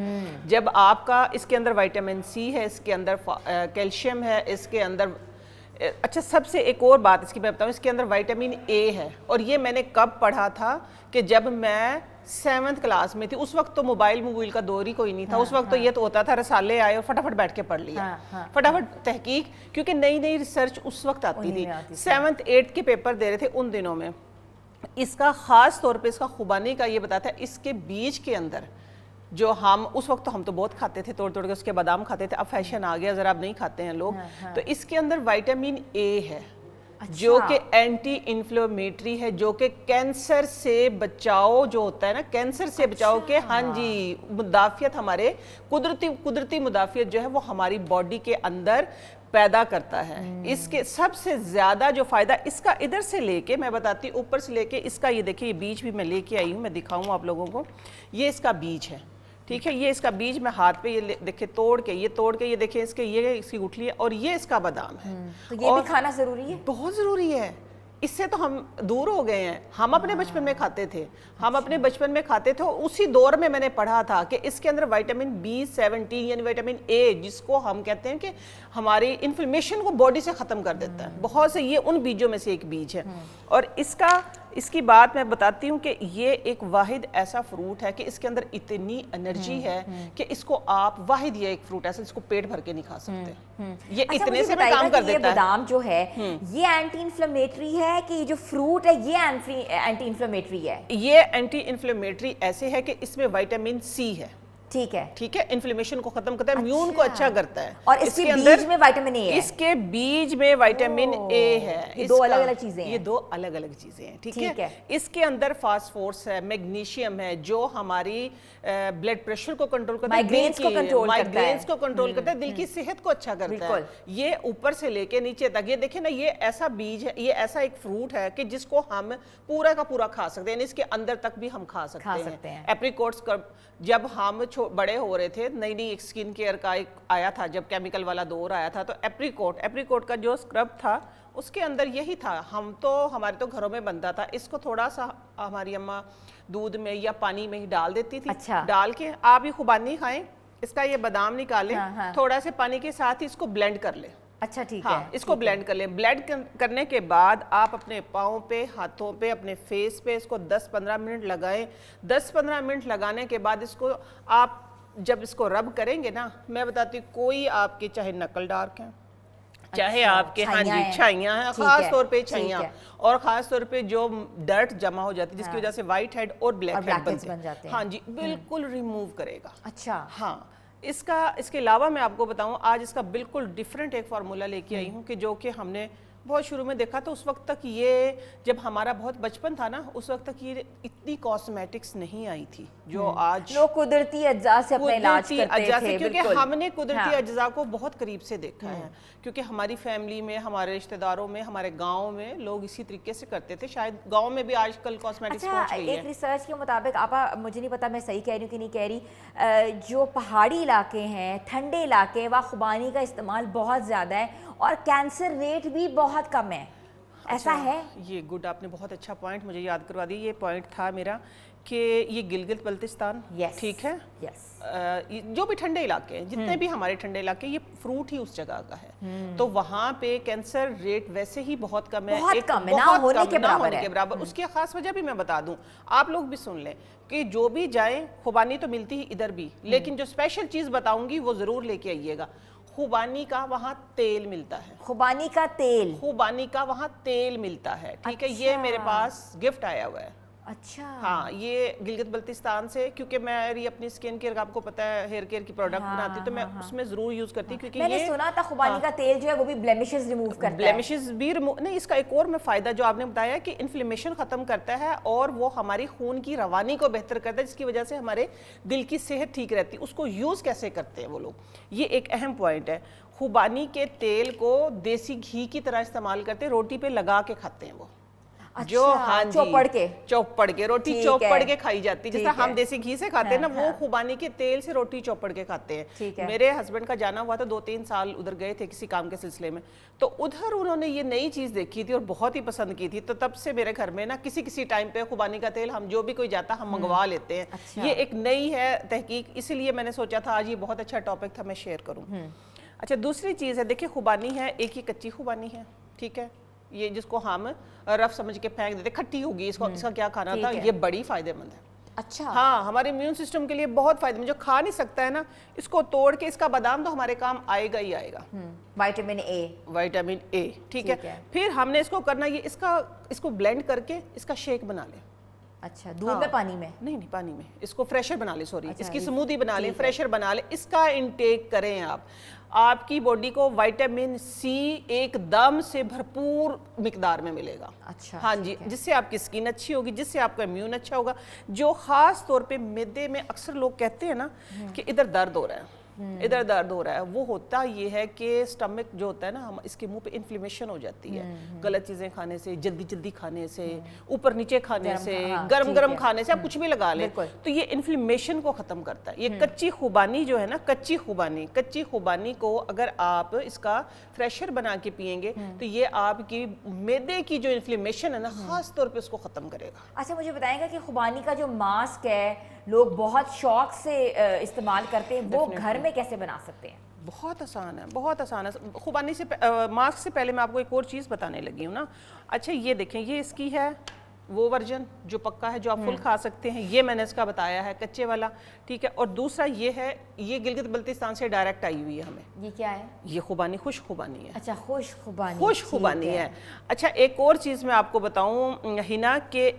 जब आपका इसके अंदर विटामिन सी है, इसके अंदर कैल्शियम है, इसके अंदर अच्छा सबसे एक और बात इसकी मैं बताऊँ, इसके अंदर विटामिन ए है। और ये मैंने कब पढ़ा था कि जब मैं 7th क्लास में थी। उस वक्त तो मोबाइल का दौर ही कोई नहीं था। उस वक्त तो ये तो होता था रसाले आए और फटाफट बैठ के पढ़ लिया, फटाफट तहकीक, क्योंकि नई नई रिसर्च उस वक्त आती थी। 7th 8th के पेपर दे रहे थे उन दिनों में। इसका ख़ास तौर पे इसका खुबानी का ये बताता है, इसके बीज के अंदर जो हम उस वक्त तो हम तो बहुत खाते थे, तोड़ तोड़ के उसके बादाम खाते थे, अब फैशन आ गया ज़रा अब नहीं खाते हैं लोग। तो इसके अंदर विटामिन ए है, जो कि एंटी इन्फ्लेमेटरी है, जो कि कैंसर से बचाव जो होता है ना, कैंसर से बचाव के, हाँ जी, मुदाफ़ियत, हमारे कुदरती मुदाफ़ियत जो है वो हमारी बॉडी के अंदर पैदा करता है। इसके सबसे ज़्यादा जो फ़ायदा इसका इधर से लेके मैं बताती हूँ, ऊपर से लेके इसका ये देखिए, ये बीज भी मैं लेके आई हूँ, मैं दिखाऊँ आप लोगों को। ये इसका बीज है, ठीक है, ये इसका बीज मैं हाथ पे ये देखिए तोड़ के ये देखिए इसके ये इसकी गुठली है और ये इसका बादाम है। तो ये भी खाना ज़रूरी है, बहुत ज़रूरी है। इससे तो हम दूर हो गए हैं। हम अपने बचपन में खाते थे, हम अपने बचपन में खाते थे, और उसी दौर में मैंने पढ़ा था कि इसके अंदर विटामिन B17 यानी विटामिन ए, जिसको हम कहते हैं कि हमारी इन्फ्लेमेशन को बॉडी से ख़त्म कर देता है, बहुत से, ये उन बीजों में से एक बीज है। और इसकी बात मैं बताती हूँ कि ये एक वाहिद ऐसा फ्रूट है कि इसके अंदर इतनी एनर्जी है कि इसको आप वाहिद ये एक फ्रूट ऐसा जिसको पेट भर के नहीं खा सकते। ये इतने से भी काम कर देता है। बादाम जो है ये एंटी इन्फ्लेमेटरी है कि जो फ्रूट है ये एंटी इन्फ्लेमेटरी है? ये एंटी इन्फ्लेमेटरी ऐसे है कि इसमें विटामिन सी है, ठीक है, इन्फ्लेमेशन को खत्म करता है, इम्यून को अच्छा करता है। और इसके बीज में विटामिन ए है, इसके बीज में विटामिन ए है। ये 2 अलग-अलग चीजें हैं, ये 2 अलग-अलग चीजें हैं, ठीक है। इसके अंदर फास्फोरस है, मैग्नीशियम है, जो हमारी ब्लड प्रेशर को कंट्रोल करता है, माइग्रेन्स को कंट्रोल करता है, दिल की सेहत को अच्छा करता है। ये ऊपर से लेके नीचे तक, ये देखिए ना, ये ऐसा बीज है, ये ऐसा एक फ्रूट है कि जिसको हम पूरा का पूरा खा सकते हैं, इसके अंदर तक भी हम खा सकते हैं। एप्रिकॉट्स का जब हम बड़े हो रहे थे, नई नई स्किन केयर का एक आया था, जब केमिकल वाला दौर आया था, तो एप्रिकॉट का जो स्क्रब था उसके अंदर यही था। हमारे तो घरों में बनता था। इसको थोड़ा सा हमारी अम्मा दूध में या पानी में ही डाल देती थी। अच्छा। डाल के आप ये खुबानी खाएं, इसका ये बादाम निकालें, थोड़ा से पानी के साथ ही इसको ब्लेंड कर लें। अच्छा, ठीक है, इसको ब्लेंड कर लें। ब्लेंड करने के बाद आप अपने पाँव पे, हाथों पे, अपने फेस पे इसको 10-15 मिनट लगाएं। 10-15 मिनट लगाने के बाद इसको आप जब इसको रब करेंगे ना, मैं बताती हूँ, कोई आपके चाहे नकल डार्क हैं, चाहे आपके, हाँ जी, छाइयाँ हैं, खास तौर पे छाइयाँ, और खास तौर पे जो डर्ट जमा हो जाती है जिसकी वजह से वाइट हेड और ब्लैक हेड बन जाते हैं, हाँ जी, बिल्कुल रिमूव करेगा। अच्छा, हाँ। इसके अलावा मैं आपको बताऊं, आज इसका बिल्कुल डिफरेंट एक फार्मूला लेके आई हूँ कि जो कि हमने बहुत शुरू में देखा तो उस वक्त तक ये, जब हमारा बहुत बचपन था ना, उस वक्त तक ये इतनी कॉस्मेटिक्स नहीं आई थी जो आज लोग कुदरती अज्जा से अपना इलाज कुदरती करते अज्जा से, थे, क्योंकि बिल्कुल। हमने कुदरती हाँ। अज्जा को बहुत करीब से देखा है, क्योंकि हमारी फैमिली में, हमारे रिश्तेदारों में, हमारे गांव में लोग इसी तरीके से करते थे। शायद गांव में भी आजकल कॉस्मेटिक्स अच्छा, पहुंच गई एक है। रिसर्च के मुताबिक, आपा मुझे नहीं पता मैं सही कह रही हूँ कि नहीं कह रही, जो पहाड़ी इलाके हैं, ठंडे इलाके, वहाँ खुबानी का इस्तेमाल बहुत ज़्यादा है और कैंसर रेट भी बहुत कम है, ऐसा अच्छा, है? ये गुड, आपने बहुत अच्छा पॉइंट मुझे याद करवा दी। ये पॉइंट था मेरा कि ये गिलगित बल्तिस्तान, Yes. ठीक है, यस, जो भी ठंडे इलाके हैं, जितने भी हमारे ठंडे इलाके, ये फ्रूट ही उस जगह का है, तो वहाँ पे कैंसर रेट वैसे ही बहुत कम है, बहुत एक कम है, ना बहुत होने कम, के ना बराबर होने है। के बराबर। उसकी खास वजह भी मैं बता दूं, आप लोग भी सुन लें कि जो भी जाए, खुबानी तो मिलती ही इधर भी, लेकिन जो स्पेशल चीज़ बताऊंगी वो ज़रूर लेके आइएगा। खुबानी का वहाँ तेल मिलता है, खुबानी का तेल। खुबानी का वहाँ तेल मिलता है, ठीक है। ये मेरे अच्छा। पास गिफ्ट आया हुआ है। अच्छा, हाँ, ये गिलगित बल्तिस्तान से, क्योंकि मेरी अपनी स्किन केयर, आपको पता है, हेयर केयर की प्रोडक्ट बनाती हूँ, तो मैं उसमें ज़रूर यूज़ करती हूँ, क्योंकि मैंने ये सुना था खुबानी का तेल जो है वो भी ब्लेमिशेस रिमूव करता है। ब्लेमिशेस भी रिमूव नहीं, इसका एक और में फ़ायदा जो आपने बताया कि इन्फ्लेमेशन ख़त्म करता है और वो हमारी खून की रवानी को बेहतर करता है, जिसकी वजह से हमारे दिल की सेहत ठीक रहती है। उसको यूज़ कैसे करते हैं वो लोग, ये एक अहम पॉइंट है। खुबानी के तेल को देसी घी की तरह इस्तेमाल करते हैं, रोटी पे लगा के खाते हैं वो। जो अच्छा, हाँ जी, चौपड़ के रोटी ठीक चौपड़ है। के खाई जाती है, जिस ठीक तरह हम है। देसी घी से खाते हैं ना, हाँ, वो हाँ। खुबानी के तेल से रोटी चौपड़ के खाते ठीक हैं। है। मेरे हस्बैंड का जाना हुआ था, 2-3 साल उधर गए थे किसी काम के सिलसिले में, तो उधर उन्होंने ये नई चीज़ देखी थी और बहुत ही पसंद की थी, तो तब से मेरे घर में ना किसी किसी टाइम पे खुबानी का तेल, हम जो भी कोई जाता हम मंगवा लेते हैं। अच्छा। ये एक नई है तहकीक, इसीलिए मैंने सोचा था आज ये बहुत अच्छा टॉपिक था, मैं शेयर करूँ। अच्छा, दूसरी चीज़ है, देखिए खुबानी है, एक ये कच्ची खुबानी है, ठीक है, ये जिसको हम रफ समझ के फेंक देते, खट्टी होगी, इसका क्या खाना ठीक था, है। ये बड़ी फायदेमंद है। अच्छा, हाँ, हमारे इम्यून सिस्टम के लिए बहुत फायदेमंद। जो खा नहीं सकता है ना, इसको तोड़ के इसका बादाम तो हमारे काम आएगा ही आएगा। Vitamin A. विटामिन ए, ठीक ठीक है। है। फिर हमने इसको करना, ये इसको ब्लेंड करके इसका शेक बना ले। अच्छा, दूध में, पानी में? नहीं, पानी में, इसको फ्रेशर बना ले, सॉरी, अच्छा, इसकी ये स्मूदी बना ले, ठीक है। फ्रेशर बना ले, इसका इनटेक करें आप। आपकी बॉडी को विटामिन सी एकदम से भरपूर मिकदार में मिलेगा। अच्छा, हाँ जी, ठीक है। जिससे आपकी स्किन अच्छी होगी, जिससे आपका इम्यून अच्छा होगा। जो खास तौर पे मैदे में अक्सर लोग कहते हैं ना कि इधर दर्द हो रहा है, इधर दर्द हो रहा है, वो होता ये है कि स्टमक जो होता है ना, हम इसके मुंह पे इन्फ्लेमेशन हो जाती है, गलत चीज़ें खाने से, जल्दी जल्दी खाने से, ऊपर नीचे खाने से, ठीक गरम है। खाने से, आप कुछ भी लगा लें, बिल्कुल। तो ये इन्फ्लेमेशन को ख़त्म करता है। ये कच्ची खुबानी जो है ना, कच्ची खुबानी को अगर आप इसका फ्रेशर बना के पिएंगे तो ये आपकी मैदे की जो इन्फ्लेमेशन है ना, खास तौर पे उसको ख़त्म करेगा। अच्छा, मुझे बताएंगे कि खुबानी का जो मास्क है, लोग बहुत शौक से इस्तेमाल करते हैं, वो घर में कैसे बना सकते हैं? बहुत आसान है, बहुत आसान है। खुबानी से मास्क से पहले मैं आपको एक और चीज़ बताने लगी हूँ ना। अच्छा, ये देखें, ये इसकी है वो वर्जन जो पक्का है, जो आप फुल खा सकते हैं, ये मैंने इसका बताया है कच्चे वाला, ठीक है। और दूसरा ये है, ये गिलगित बल्तिस्तान से डायरेक्ट आई हुई है हमें। ये क्या है? ये खुबानी, खुश खुबानी है। अच्छा, खुश खुबानी। खुश ठीक खुबानी है। अच्छा, एक और चीज़ मैं आपको बताऊं हिना, कि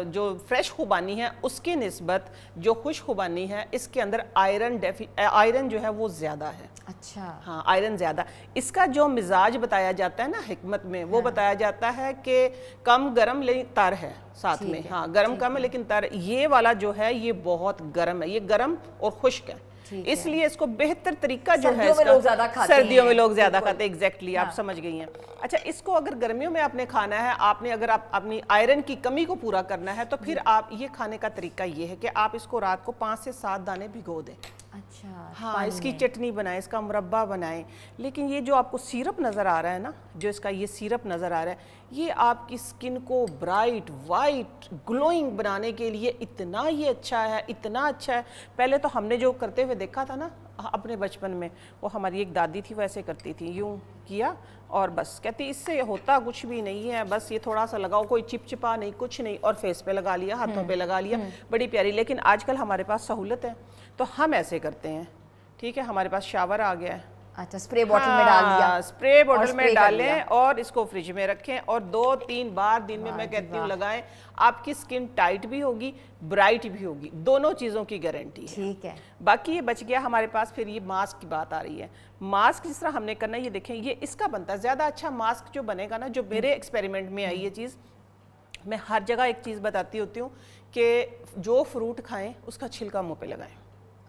जो फ्रेश खुबानी है उसके निस्बत जो खुश खुबानी है, इसके अंदर आयरन जो है वो ज़्यादा है। अच्छा, हाँ, आयरन ज़्यादा। इसका जो मिजाज बताया जाता है ना हिकमत में, वो बताया जाता है कि कम गर्म लेकिन तर है साथ ठीक में। है, हाँ, गर्म कम है लेकिन तर। ये वाला जो है ये बहुत गर्म है, ये गर्म और खुश्क है, ठीक है। इसलिए इसको बेहतर तरीका जो है सर्दियों में लोग ज़्यादा खाते सर्दियों में हैं, लोग ज़्यादा बिल्कुल। खाते हैं, एग्जैक्टली, आप हाँ। समझ गई हैं। अच्छा, इसको अगर गर्मियों में आपने खाना है, अगर आप अपनी आयरन की कमी को पूरा करना है, तो फिर आप ये खाने का तरीका ये है कि आप इसको रात को 5 से 7 दाने भिगो दें। अच्छा, हाँ, पानी इसकी में। चटनी बनाएं, इसका मुरब्बा बनाएं। लेकिन ये जो आपको सिरप नज़र आ रहा है ना, जो इसका ये सिरप नज़र आ रहा है, ये आपकी स्किन को ब्राइट वाइट ग्लोइंग बनाने के लिए इतना ये अच्छा है, इतना अच्छा है। पहले तो हमने जो करते हुए देखा था ना अपने बचपन में, वो हमारी एक दादी थी, वो ऐसे करती थी, यूँ किया और बस कहती इससे होता कुछ भी नहीं है, बस ये थोड़ा सा लगाओ, कोई चिपचिपा नहीं, कुछ नहीं, और फेस पे लगा लिया, हाथों पे लगा लिया, बड़ी प्यारी। लेकिन आजकल हमारे पास सहूलत है तो हम ऐसे करते हैं, ठीक है। हमारे पास शावर आ गया है, अच्छा, स्प्रे बॉटल में डाल दिया, स्प्रे बॉटल spray में कर डालें लिया। और इसको फ्रिज में रखें और 2-3 बार दिन में मैं कहती हूँ लगाएं। आपकी स्किन टाइट भी होगी, ब्राइट भी होगी, दोनों चीज़ों की गारंटी है। ठीक है। बाकी ये बच गया हमारे पास, फिर ये मास्क की बात आ रही है। मास्क जिस तरह हमने करना है, ये देखें, ये इसका बनता है ज़्यादा अच्छा मास्क जो बनेगा ना, जो मेरे एक्सपेरिमेंट में आई ये चीज़, मैं हर जगह एक चीज़ बताती होती हूँ कि जो फ्रूट खाएं उसका छिलका मुंह पे लगाएं।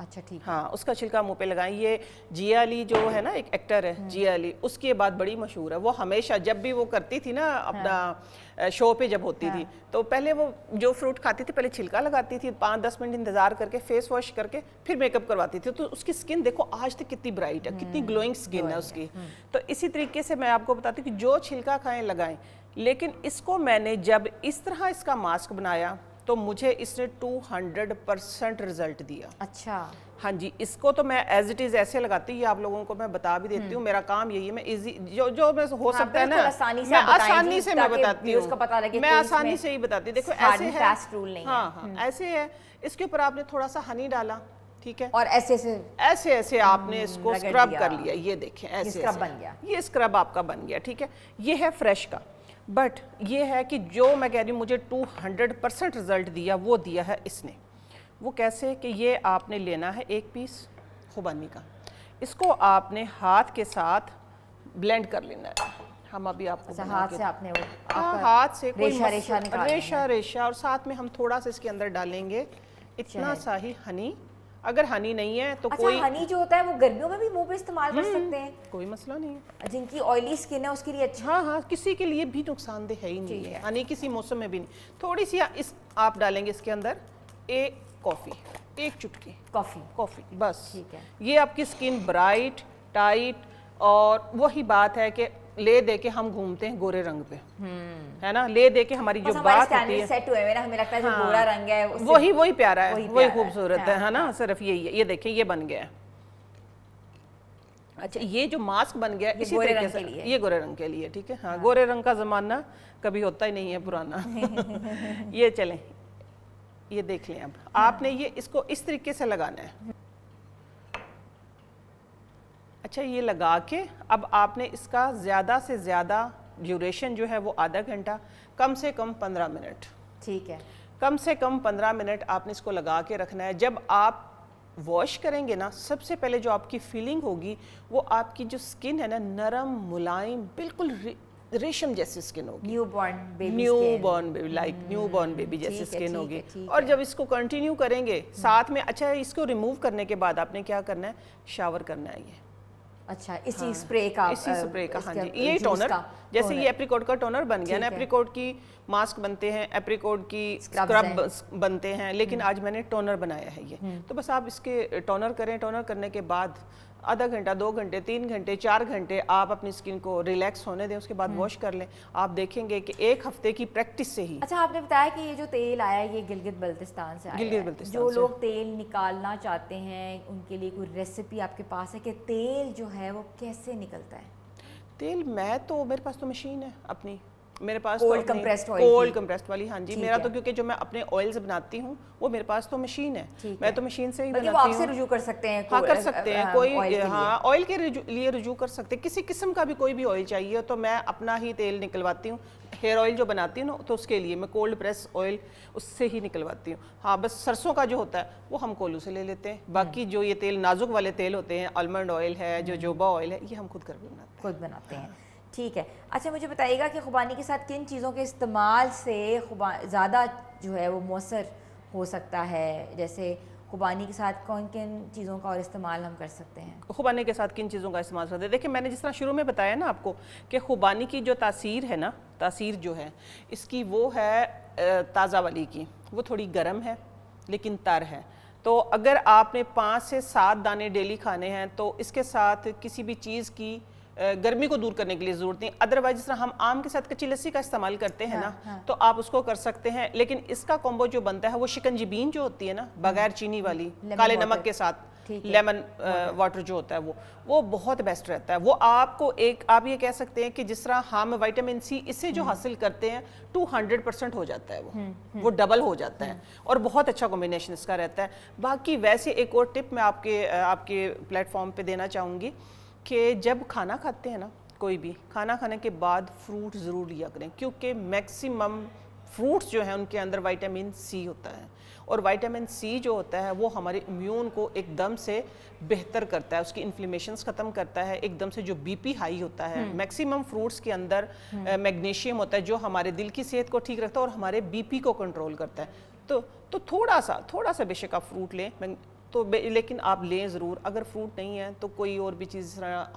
अच्छा, ठीक है। हाँ, उसका छिलका मुंह पे लगाएं। ये जिया अली जो है ना, एक एक्टर है जिया अली, उसकी ये बात बड़ी मशहूर है। वो हमेशा जब भी वो करती थी ना अपना शो पे जब होती थी, तो पहले वो जो फ्रूट खाती थी पहले छिलका लगाती थी, 5-10 मिनट इंतजार करके फेस वॉश करके फिर मेकअप करवाती थी। तो उसकी स्किन देखो आज तक कितनी ब्राइट है, कितनी ग्लोइंग स्किन है उसकी। तो इसी तरीके से मैं आपको बताती हूँ कि जो छिलका खाएं लगाएं। लेकिन इसको मैंने जब इस तरह इसका मास्क बनाया तो मुझे इसने 200% रिजल्ट दिया। अच्छा, हाँ जी, इसको तो मैं एज इट इज़ ऐसे लगाती हूँ, आप लोगों को मैं बता भी देती हूँ। मेरा काम यही है, मैं इजी जो मैं हो सकता है ना, बिल्कुल आसानी से मैं आप बताएं आसानी जी, से मैं ताकि बताती हूँ, व्यूअर्स को पता लगे मैं कोई आसानी इसमें से ही बताती हूँ। देखो hard ऐसे and है, fast rule नहीं है। हाँ, ऐसे है, इसके ऊपर आपने थोड़ा सा हनी डाला, ठीक है, और ऐसे से ऐसे ऐसे आपने इसको रगड़ स्क्रब दिया। कर लिया। ये देखें, ऐसे स्क्रब ऐसे। बन गया। ये स्क्रब आपका बन गया, ठीक है। ये है फ्रेश का, बट ये है कि जो मैं कह रही हूँ मुझे 200% रिजल्ट दिया, वो दिया है इसने। वो कैसे कि ये आपने लेना है 1 पीस खुबानी का, इसको आपने हाथ के साथ ब्लेंड कर लेना है। हम अभी आपको अच्छा, बना हाथ के- से आपने वो हाँ, आपका हाथ से कोई रेशा रेशा निकालना है। रेशा रेशा, और साथ में हम थोड़ा सा इसके अंदर डालेंगे इतना सा ही हनी। अगर हनी नहीं है तो अच्छा, कोई हनी जो होता है वो गर्मियों में भी मुंह पे इस्तेमाल कर सकते हैं? कोई मसला नहीं है। जिनकी ऑयली स्किन है उसके लिए अच्छा। हाँ हाँ, किसी के लिए भी नुकसानदेह है ही नहीं ठीक है, है। हनी किसी मौसम में भी नहीं। थोड़ी सी इस आप डालेंगे इसके अंदर एक कॉफ़ी, एक चुटकी कॉफी। कॉफ़ी, बस। ठीक है। ये आपकी स्किन ब्राइट टाइट, और वही बात है कि ले दे के हम घूमते हैं गोरे रंग पे, है ना, ले दे के हमारी जो बस हमारे बात होती स्टैंडर्ड है, सेट हुए हैं ना, हमें लगता है जो हाँ, गोरा रंग है उससे वही प्यारा है, वही वही प्यारा है, खूबसूरत है ना, सिर्फ यही है। ये देखिए, ये बन गया है। अच्छा, ये जो मास्क बन गया इसी गोरे तरीके रंग से, के लिए। ये गोरे रंग के लिए, ठीक है। हाँ, गोरे रंग का जमाना कभी होता ही नहीं है पुराना। ये चलें, ये देख लें। अब आपने ये इसको इस तरीके से लगाना है। अच्छा, ये लगा के अब आपने इसका ज़्यादा से ज़्यादा ड्यूरेशन जो है वो आधा घंटा, कम से कम 15 मिनट, ठीक है। कम से कम 15 मिनट आपने इसको लगा के रखना है। जब आप वॉश करेंगे ना, सबसे पहले जो आपकी फीलिंग होगी वो आपकी जो स्किन है ना, नरम मुलायम, बिल्कुल रेशम जैसी स्किन होगी। New born baby new born baby, like new born baby जैसी ठीक है, स्किन ठीक होगी। है, ठीक और है। जब इसको कंटिन्यू करेंगे साथ में, अच्छा, इसको रिमूव करने के बाद आपने क्या करना है, शावर करना है। ये अच्छा, इसी स्प्रे का इसी स्प्रे का, हाँ इसका जी, यही जूस टोनर, का जैसे टोनर। ये एप्रिकॉट का टोनर बन गया ना, ठीक है। एप्रिकॉट की मास्क बनते हैं, एप्रिकॉट की Scrubs स्क्रब बनते हैं, लेकिन आज मैंने टोनर बनाया है ये। तो बस आप इसके टोनर करें, टोनर करने के बाद आधा घंटा, 2 घंटे, 3 घंटे, 4 घंटे आप अपनी स्किन को रिलैक्स होने दें, उसके बाद वॉश कर लें। आप देखेंगे कि 1 हफ्ते की प्रैक्टिस से ही। अच्छा, आपने बताया कि ये जो तेल आया है ये गिलगित बल्तिस्तान से आया है। गिलगित-बल्तिस्तान जो से। लोग तेल निकालना चाहते हैं उनके लिए कोई रेसिपी आपके पास है कि तेल जो है वो कैसे निकलता है? तेल मैं तो, मेरे पास तो मशीन है अपनी, मेरे पास Cold compressed oil की। कोल्ड कंप्रेस्ड वाली, हाँ जी। ठीक मेरा है। तो क्योंकि जो मैं अपने ऑयल्स बनाती हूँ वो मेरे पास तो मशीन है, ठीक मैं है। तो मशीन से ही बल्कि वो बनाती आपसे हूँ। रुजू कर सकते हैं, हाँ, कर सकते हैं, कोई ऑयल के लिए। हाँ, ऑयल के लिए रुजू कर सकते हैं। किसी किस्म का भी कोई भी ऑयल चाहिए तो मैं अपना ही तेल निकलवाती हूँ। हेयर ऑयल जो बनाती हूँ ना, तो उसके लिए मैं कोल्ड प्रेस ऑयल उससे ही निकलवाती हूँ। हाँ, बस सरसों का जो होता है वो हम कोल्हू से ले लेते हैं। बाकी जो ये तेल नाजुक वाले तेल होते हैं, आलमंड ऑयल है, जोजोबा ऑयल है, ये हम खुद घर पे बनाते हैं। खुद बनाते हैं, ठीक है। अच्छा, मुझे बताइएगा कि खुबानी के साथ किन चीज़ों के इस्तेमाल से ज़्यादा जो है वो मौसर हो सकता है? जैसे खुबानी के साथ कौन किन चीज़ों का और इस्तेमाल हम कर सकते हैं? खुबानी के साथ किन चीज़ों का इस्तेमाल करते हैं? देखिए, मैंने जिस तरह शुरू में बताया ना आपको कि खुबानी की जो तासीर है ना, तासीर जो है इसकी वो है ताज़ा वाली की, वो थोड़ी गर्म है लेकिन तर है। तो अगर आपने 5 से 7 दाने डेली खाने हैं तो इसके साथ किसी भी चीज़ की गर्मी को दूर करने के लिए ज़रूरत नहीं। अदरवाइज जिस तरह हम आम के साथ कच्ची लस्सी का इस्तेमाल करते हैं ना, तो आप उसको कर सकते हैं। लेकिन इसका कॉम्बो जो बनता है वो शिकंजी बीन जो होती है ना, बगैर चीनी वाली, काले नमक के साथ, लेमन वाटर जो होता है वो बहुत बेस्ट रहता है। वो आपको आप ये कह सकते हैं कि जिस तरह हम विटामिन सी इससे जो हासिल करते हैं 200% हो जाता है, वो डबल हो जाता है और बहुत अच्छा कॉम्बिनेशन इसका रहता है। बाकी वैसे एक और टिप मैं आपके प्लेटफॉर्म पे देना चाहूँगी कि जब खाना खाते हैं ना, कोई भी खाना खाने के बाद फ्रूट ज़रूर लिया करें, क्योंकि मैक्सिमम फ्रूट्स जो हैं उनके अंदर विटामिन सी होता है, और विटामिन सी जो होता है वो हमारे इम्यून को एकदम से बेहतर करता है, उसकी इन्फ्लेमेशंस ख़त्म करता है, एकदम से जो बीपी हाई होता है। मैक्सिमम फ्रूट्स के अंदर मैग्नीशियम होता है जो हमारे दिल की सेहत को ठीक रखता है और हमारे बीपी को कंट्रोल करता है। तो थोड़ा सा बेशक आप फ्रूट लें, लेकिन आप लें ज़रूर। अगर फ्रूट नहीं है तो कोई और भी चीज़,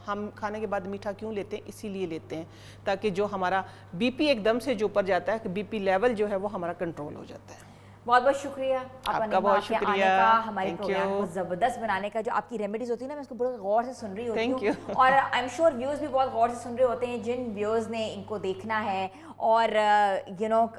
हम खाने के बाद मीठा क्यों लेते हैं? इसीलिए लेते हैं ताकि जो हमारा बीपी एकदम से जो ऊपर जाता है, बीपी लेवल जो है वो हमारा कंट्रोल हो जाता है। बहुत बहुत शुक्रिया आपका बहुत शुक्रिया, हमारे प्रोग्राम को ज़बरदस्त बनाने का। जो आपकी रेमेडीज होती है ना, मैं उसको बहुत गौर से सुन रही होती Thank हूँ, you. और आई एम श्योर व्यूज़ भी बहुत गौर से सुन रहे होते हैं। जिन व्यूज़ ने इनको देखना है और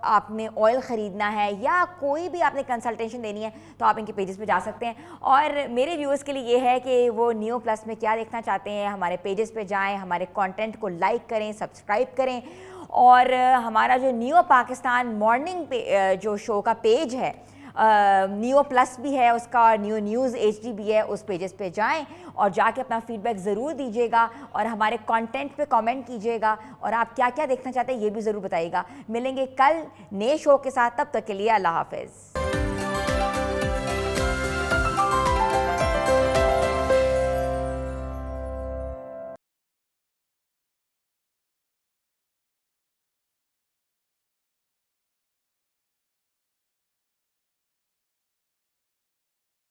आपने ऑयल ख़रीदना है या कोई भी आपने कंसल्टेशन देनी है तो आप इनके पेजेस पे जा सकते हैं। और मेरे व्यूअर्स के लिए ये है कि वो नियो प्लस में क्या देखना चाहते हैं, हमारे पेजेस पे जाएँ, हमारे कंटेंट को लाइक करें, सब्सक्राइब करें, और हमारा जो नियो पाकिस्तान मॉर्निंग पे जो शो का पेज है, नियो प्लस भी है उसका, नियो न्यूज़ HD भी है, उस पेजेस पे जाएं और जाके अपना फीडबैक ज़रूर दीजिएगा और हमारे कंटेंट पे कमेंट कीजिएगा, और आप क्या क्या देखना चाहते हैं ये भी ज़रूर बताइएगा। मिलेंगे कल नए शो के साथ, तब तक के लिए अल्लाह हाफ़िज़।